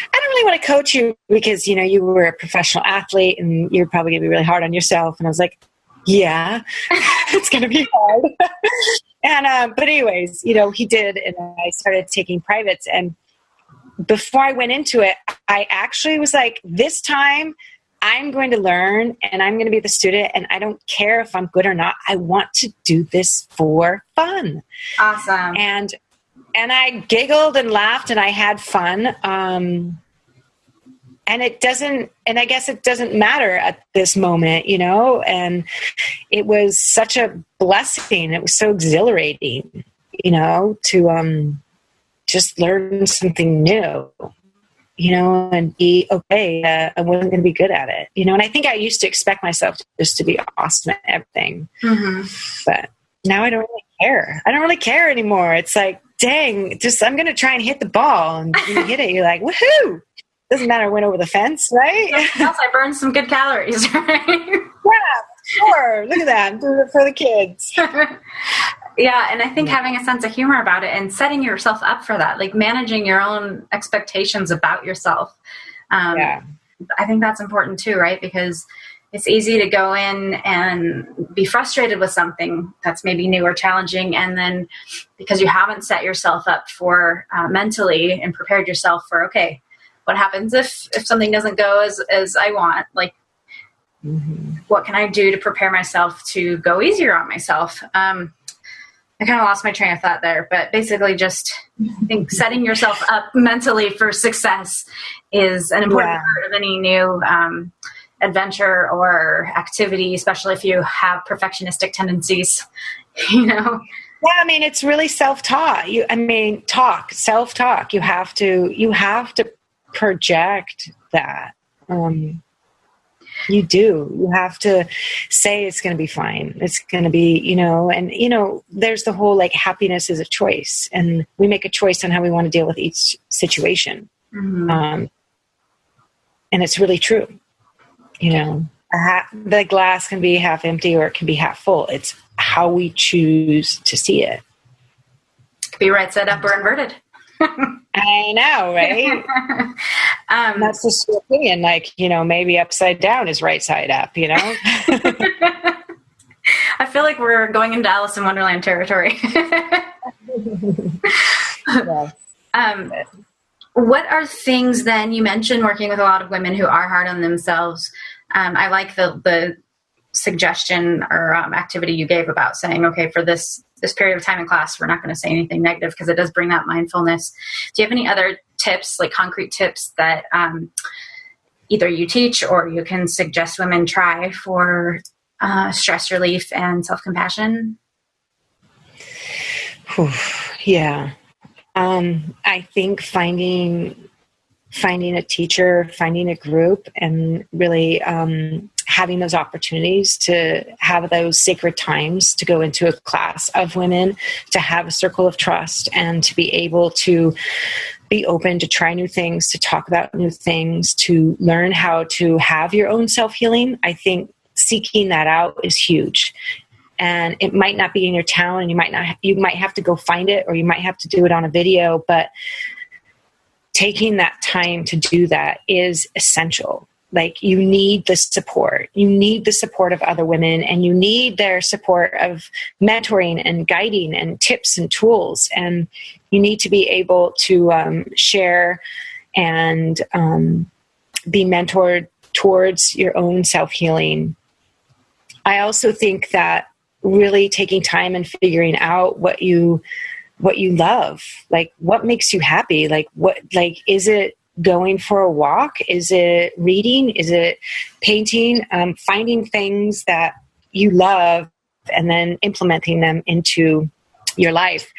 I don't really want to coach you because, you know, you were a professional athlete and you're probably going to be really hard on yourself. And I was like, yeah, it's going to be hard. And, but anyways, you know, he did. And I started taking privates, and before I went into it, I actually was like, this time I'm going to learn and I'm going to be the student, and I don't care if I'm good or not. I want to do this for fun. Awesome. And I giggled and laughed and I had fun. And it doesn't, and I guess it doesn't matter at this moment, you know, and it was such a blessing. It was so exhilarating, you know, to, just learn something new, you know, and be okay. I wasn't going to be good at it, you know, and I think I used to expect myself just to be awesome at everything, but now I don't really care. I don't really care anymore. It's like, dang, just, I'm going to try and hit the ball, and when you hit it, you're like, woohoo. Doesn't matter, went over the fence, right? Else, I burned some good calories, right? Yeah, sure. Look at that. I'm doing it for the kids. Yeah, and I think having a sense of humor about it and setting yourself up for that, like managing your own expectations about yourself. I think that's important too, right? Because it's easy to go in and be frustrated with something that's maybe new or challenging. And then because you haven't set yourself up for mentally and prepared yourself for, okay, what happens if something doesn't go as I want? Like, what can I do to prepare myself to go easier on myself? I kind of lost my train of thought there, but basically just I think setting yourself up mentally for success is an important part of any new adventure or activity, especially if you have perfectionistic tendencies, you know? Yeah, I mean, it's really self-taught. Self-talk. You have to project that. You do. You have to say it's going to be fine. It's going to be, there's the whole like happiness is a choice, and we make a choice on how we want to deal with each situation. Mm-hmm. And it's really true. The glass can be half empty or it can be half full. It's how we choose to see it. Could be right side up or inverted. I know, right? That's just your opinion. Like, maybe upside down is right side up, I feel like we're going into Alice in Wonderland territory. Yes. What are things then, you mentioned working with a lot of women who are hard on themselves. I like the suggestion or activity you gave about saying, okay, for this period of time in class, we're not going to say anything negative because it does bring that mindfulness. Do you have any other tips, like concrete tips that either you teach or you can suggest women try for stress relief and self-compassion? Yeah. I think finding a teacher, finding a group, and really having those opportunities to have those sacred times to go into a class of women, to have a circle of trust, and to be able to be open to try new things, to talk about new things, to learn how to have your own self-healing. I think seeking that out is huge. And it might not be in your town, and you might have to go find it, or you might have to do it on a video, but taking that time to do that is essential. Like, you need the support. You need the support of other women, and you need their support of mentoring and guiding and tips and tools. And you need to be able to share and be mentored towards your own self-healing. I also think that really taking time and figuring out what you love, like what makes you happy, is it going for a walk? Is it reading? Is it painting? Finding things that you love and then implementing them into your life.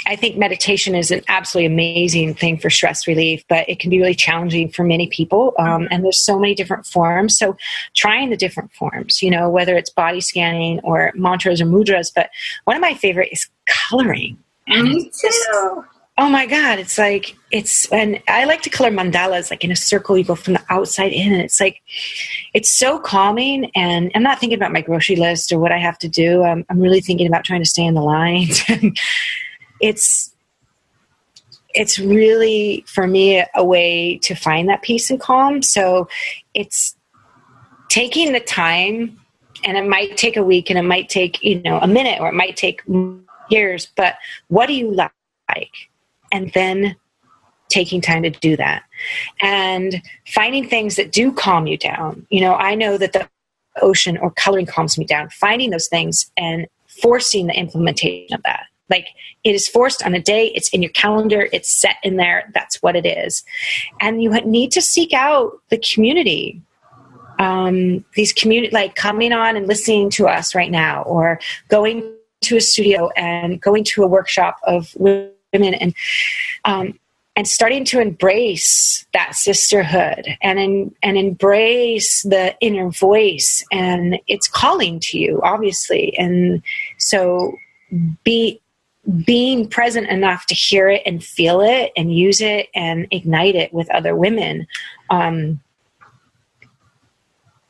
I think meditation is an absolutely amazing thing for stress relief, but it can be really challenging for many people. And there's so many different forms. So trying the different forms, whether it's body scanning or mantras or mudras, but one of my favorite is coloring. Me too. Oh my God. And I like to color mandalas, like in a circle, you go from the outside in, and it's so calming. And I'm not thinking about my grocery list or what I have to do. I'm really thinking about trying to stay in the lines. It's really, for me, a way to find that peace and calm. So it's taking the time, and it might take a week, and it might take, a minute, or it might take years, but what do you like? And then taking time to do that and finding things that do calm you down. I know that the ocean or coloring calms me down, finding those things and forcing the implementation of that. Like, it is forced on a day. It's in your calendar. It's set in there. That's what it is. And you need to seek out the community. These community, like coming on and listening to us right now, or going to a studio and going to a workshop of women and starting to embrace that sisterhood and embrace the inner voice, and it's calling to you, obviously. And so being present enough to hear it and feel it and use it and ignite it with other women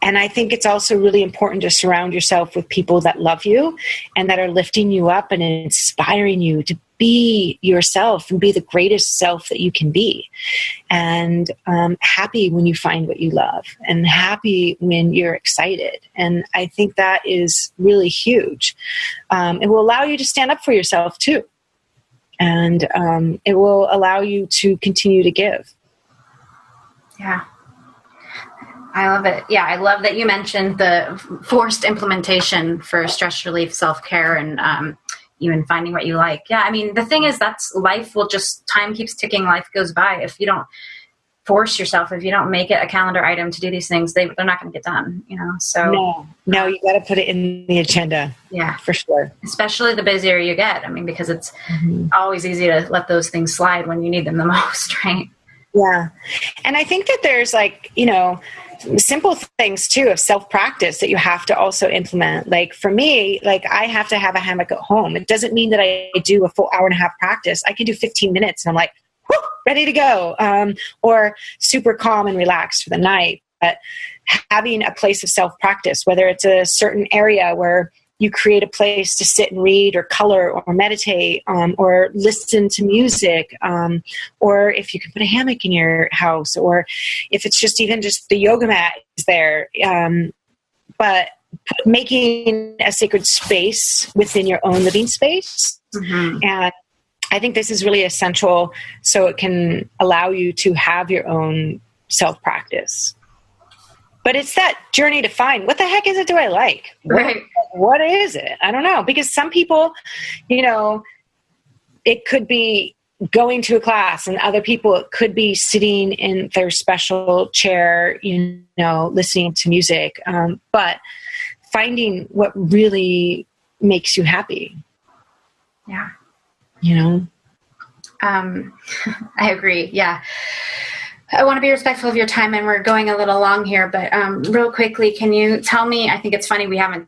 And I think it's also really important to surround yourself with people that love you and that are lifting you up and inspiring you to be yourself and be the greatest self that you can be. And happy when you find what you love, and happy when you're excited. And I think that is really huge. It will allow you to stand up for yourself too. And it will allow you to continue to give. Yeah. I love it. Yeah, I love that you mentioned the forced implementation for stress relief, self-care, and even finding what you like. Yeah, I mean, the thing is, that's life will just, time keeps ticking, life goes by. If you don't force yourself, if you don't make it a calendar item to do these things, they're not going to get done, you know? So No, you got to put it in the agenda. Yeah, for sure. Especially the busier you get. I mean, because it's always easy to let those things slide when you need them the most, right? Yeah. And I think that there's like, you know, simple things too of self-practice that you have to also implement. Like for me, like I have to have a hammock at home. It doesn't mean that I do a full hour and a half practice. I can do 15 minutes and I'm like, whoo, ready to go. Or super calm and relaxed for the night. But having a place of self-practice, whether it's a certain area where you create a place to sit and read or color or meditate, or listen to music, or if you can put a hammock in your house, or if it's just even just the yoga mat is there. But making a sacred space within your own living space. And I think this is really essential so it can allow you to have your own self-practice. But it's that journey to find, what the heck is it do I like? Right. What is it? I don't know. Because some people, you know, it could be going to a class, and other people, it could be sitting in their special chair, you know, listening to music. But finding what really makes you happy. Yeah. You know? I agree. Yeah. I want to be respectful of your time, and we're going a little long here, but real quickly, can you tell me, I think it's funny we haven't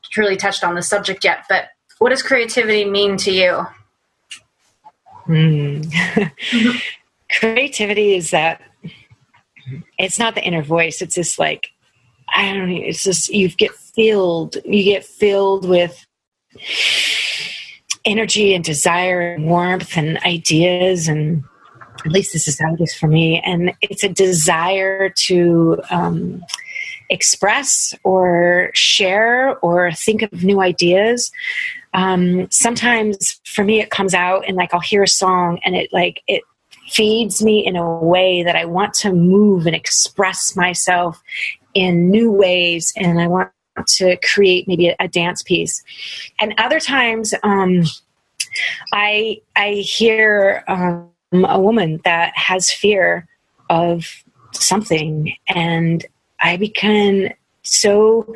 truly touched on the subject yet, but what does creativity mean to you? Creativity is that, it's not the inner voice. It's just like, I don't know, it's just, you get filled with energy and desire and warmth and ideas, and at least this is how it is for me. And it's a desire to express or share or think of new ideas. Sometimes for me, it comes out and like, I'll hear a song and it feeds me in a way that I want to move and express myself in new ways. And I want to create maybe a dance piece. And other times, I hear, a woman that has fear of something, and I become so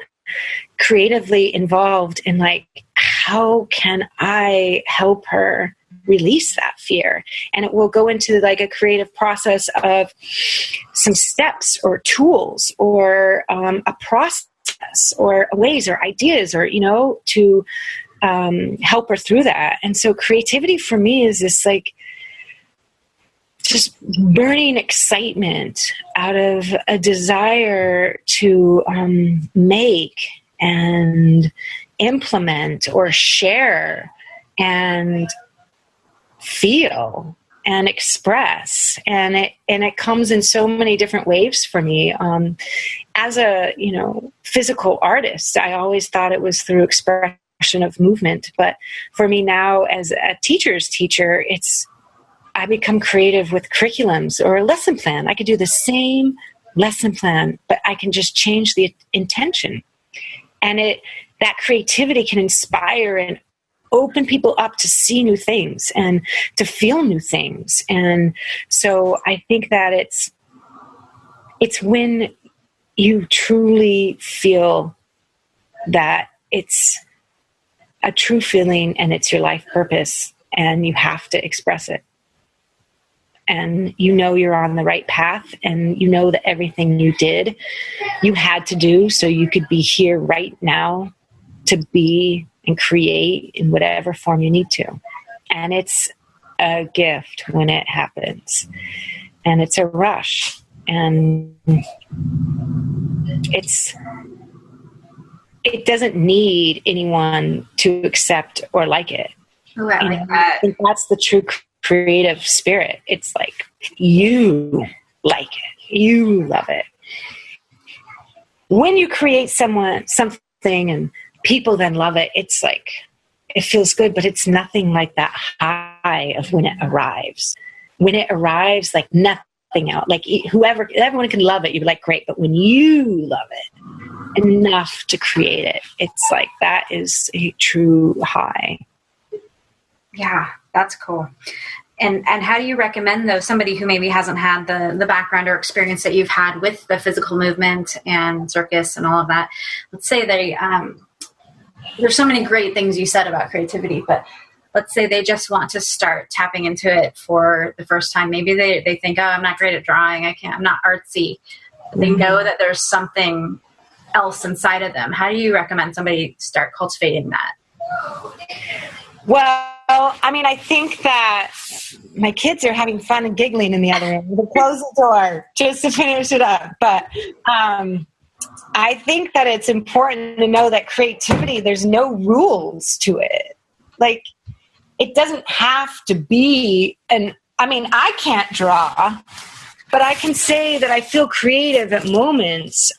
creatively involved in like, how can I help her release that fear? And it will go into like a creative process of some steps or tools or a process or ways or ideas, or, you know, to help her through that. And so creativity for me is this like just burning excitement out of a desire to make and implement or share and feel and express. And it comes in so many different waves for me. As a, you know, physical artist, I always thought it was through expression of movement. But for me now as a teacher's teacher, I become creative with curriculums or a lesson plan. I could do the same lesson plan, but I can just change the intention. And that creativity can inspire and open people up to see new things and to feel new things. And so I think that it's when you truly feel that it's a true feeling and it's your life purpose, and you have to express it. And you know you're on the right path, and you know that everything you did, you had to do so you could be here right now to be and create in whatever form you need to. And it's a gift when it happens. And it's a rush. And it doesn't need anyone to accept or like it. Ooh, I like that. I think that's the true creative spirit. It's like, you like it, you love it. When you create something and people then love it, it's like, it feels good, but it's nothing like that high of when it arrives. When it arrives, like nothing else. Like everyone can love it. You'd be like, great. But when you love it enough to create it, it's like, that is a true high. Yeah, that's cool. And how do you recommend, though, somebody who maybe hasn't had the background or experience that you've had with the physical movement and circus and all of that? Let's say they, there's so many great things you said about creativity, but let's say they just want to start tapping into it for the first time. Maybe they think, oh, I'm not great at drawing. I'm not artsy. But they know that there's something else inside of them. How do you recommend somebody start cultivating that? Well, I mean, I think that my kids are having fun and giggling in the other room. We'll close the door just to finish it up. But I think that it's important to know that creativity, there's no rules to it. Like, it doesn't have to be I can't draw, but I can say that I feel creative at moments.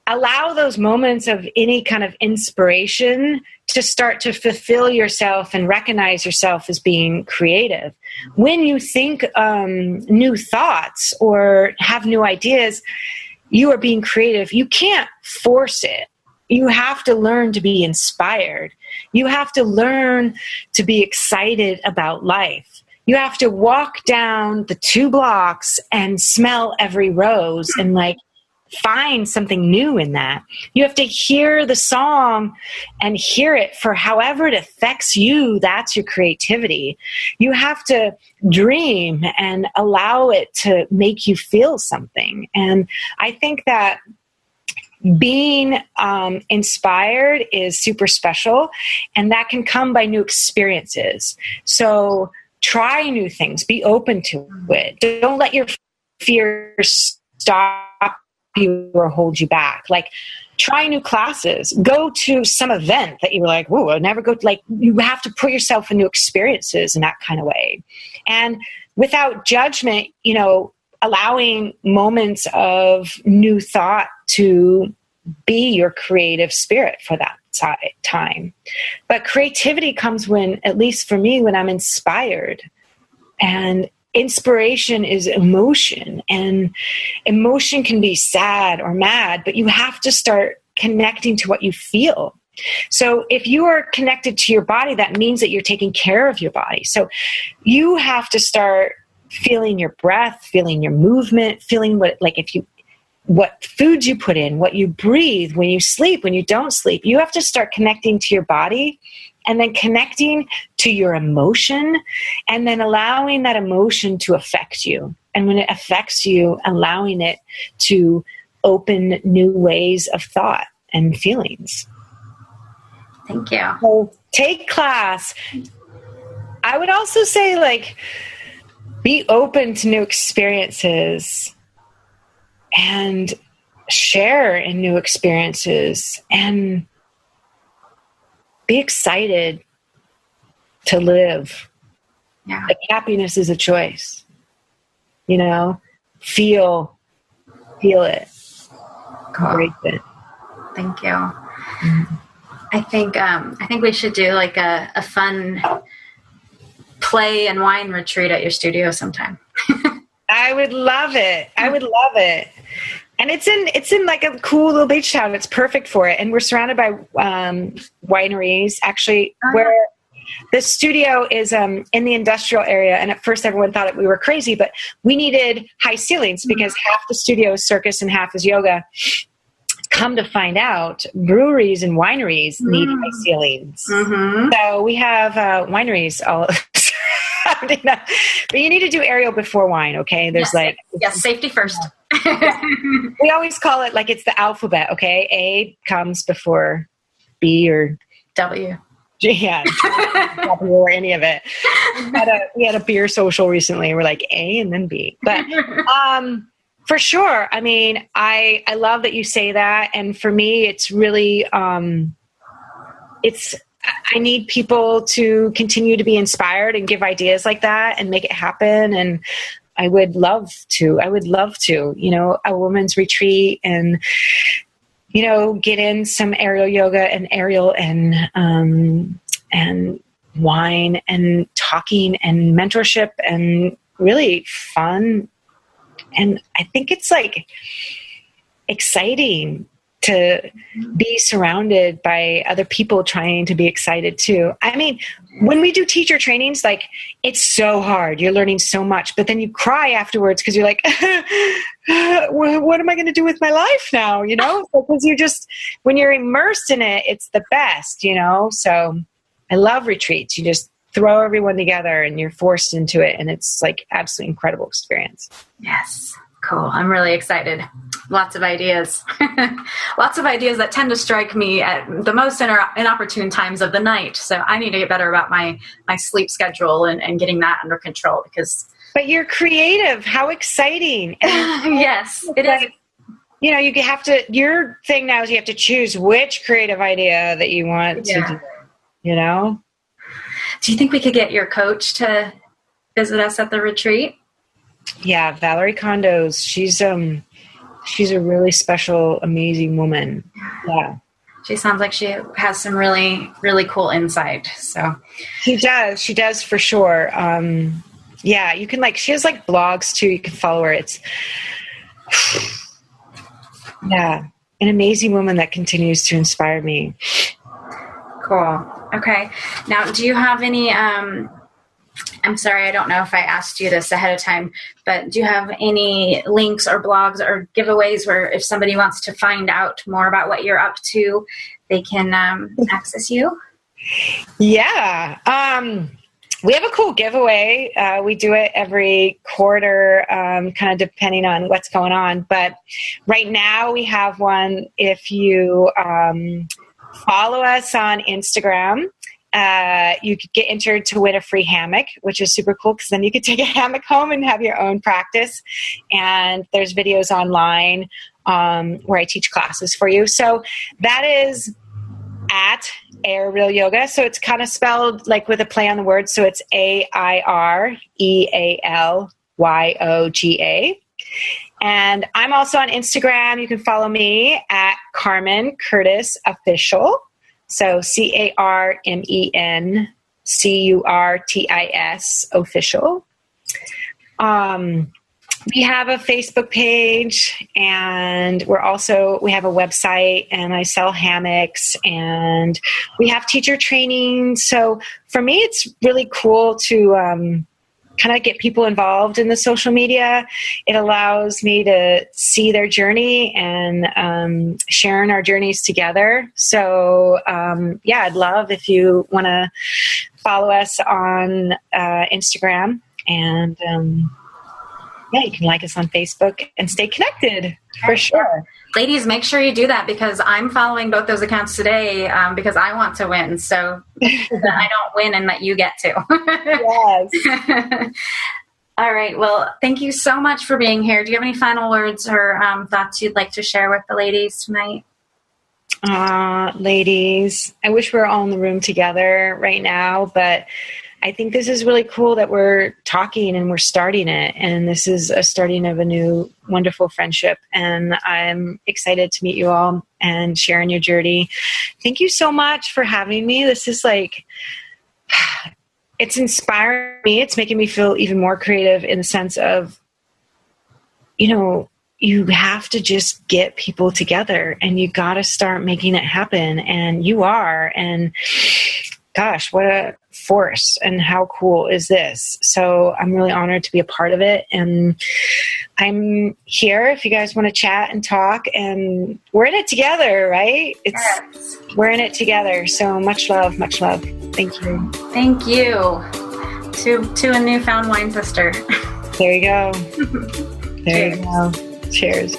Allow those moments of any kind of inspiration to start to fulfill yourself and recognize yourself as being creative. When you think new thoughts or have new ideas, you are being creative. You can't force it. You have to learn to be inspired. You have to learn to be excited about life. You have to walk down the 2 blocks and smell every rose and find something new in that. You have to hear the song and hear it for however it affects you. That's your creativity. You have to dream and allow it to make you feel something. And I think that being inspired is super special, and that can come by new experiences. So try new things. Be open to it. Don't let your fears stop you or hold you back. Try new classes. Go to some event that you were like, "Whoa, I'll never go to." You have to put yourself in new experiences in that kind of way, and without judgment. Allowing moments of new thought to be your creative spirit for that time. But creativity comes when, at least for me, when I'm inspired. And inspiration is emotion, and emotion can be sad or mad, but you have to start connecting to what you feel. So if you are connected to your body, that means that you're taking care of your body. So you have to start feeling your breath, feeling your movement, feeling what foods you put in, what you breathe, when you sleep, when you don't sleep. You have to start connecting to your body, and then connecting to your emotion, and then allowing that emotion to affect you. And when it affects you, allowing it to open new ways of thought and feelings. Thank you. So take class. I would also say, be open to new experiences and share in new experiences, and be excited to live. Yeah. Happiness is a choice. Feel it. Cool. Embrace it. Thank you. Mm-hmm. I think we should do a fun play and wine retreat at your studio sometime. I would love it. And it's in a cool little beach town. It's perfect for it. And we're surrounded by wineries, actually, where the studio is in the industrial area. And at first everyone thought we were crazy, but we needed high ceilings because half the studio is circus and half is yoga. Come to find out, breweries and wineries need high ceilings. Mm-hmm. So we have wineries all surrounding us. But you need to do AIReal before wine, okay? There's yes, safety first. We always call it it's the alphabet, okay? A comes before B or W. Yeah, W or any of it. We had a beer social recently. We're A and then B. But For sure. I mean, I love that you say that. And for me, it's really, I need people to continue to be inspired and give ideas like that and make it happen. And I would love to, a women's retreat and, get in some aerial yoga and AIReal and wine and talking and mentorship and really fun. And I think it's like exciting to be surrounded by other people trying to be excited too. I mean, when we do teacher trainings, like it's so hard. You're learning so much, but then you cry afterwards because you're like, what am I going to do with my life now? Because when you're immersed in it, it's the best, So I love retreats. You just throw everyone together and you're forced into it. And it's like absolutely incredible experience. Yes. Cool. I'm really excited. Lots of ideas. Lots of ideas that tend to strike me at the most inopportune times of the night. So I need to get better about my sleep schedule and getting that under control But you're creative. How exciting. And yes, it is. You have to, your thing now is you have to choose which creative idea that you want to do, Do you think we could get your coach to visit us at the retreat? Yeah, Valerie Condos. She's a really special, amazing woman. Yeah. She sounds like she has some really, really cool insight. So she does for sure. Yeah, you can she has blogs too. You can follow her. It's an amazing woman that continues to inspire me. Cool. Okay. Now, do you have any, I'm sorry, I don't know if I asked you this ahead of time, but do you have any links or blogs or giveaways where if somebody wants to find out more about what you're up to, they can access you? Yeah. We have a cool giveaway. We do it every quarter, kind of depending on what's going on. But right now we have one. If you follow us on Instagram, you could get entered to win a free hammock, which is super cool because then you could take a hammock home and have your own practice. And there's videos online where I teach classes for you. So that is at AIReal Yoga. So it's kind of spelled with a play on the word. So it's AIRealYoga. And I'm also on Instagram. You can follow me at Carmen Curtis Official. So CarmenCurtis Official. We have a Facebook page and we have a website and I sell hammocks and we have teacher training. So for me, it's really cool to kind of get people involved in the social media. It allows me to see their journey and sharing our journeys together. So I'd love if you want to follow us on Instagram and you can like us on Facebook and stay connected for sure. Ladies, make sure you do that because I'm following both those accounts today because I want to win. So that I don't win and that you get to. Yes. All right. Well, thank you so much for being here. Do you have any final words or thoughts you'd like to share with the ladies tonight? Ladies, I wish we were all in the room together right now, but I think this is really cool that we're talking and we're starting it. And this is a starting of a new wonderful friendship. And I'm excited to meet you all and sharing your journey. Thank you so much for having me. This is it's inspiring me. It's making me feel even more creative in the sense of, you have to just get people together and you got to start making it happen. And you are. And gosh, what a force and how cool is this? So I'm really honored to be a part of it. And I'm here if you guys want to chat and talk, and we're in it together, right? We're in it together. So much love, much love. Thank you. Thank you to a newfound wine sister. There you go. There Cheers. you go. Cheers.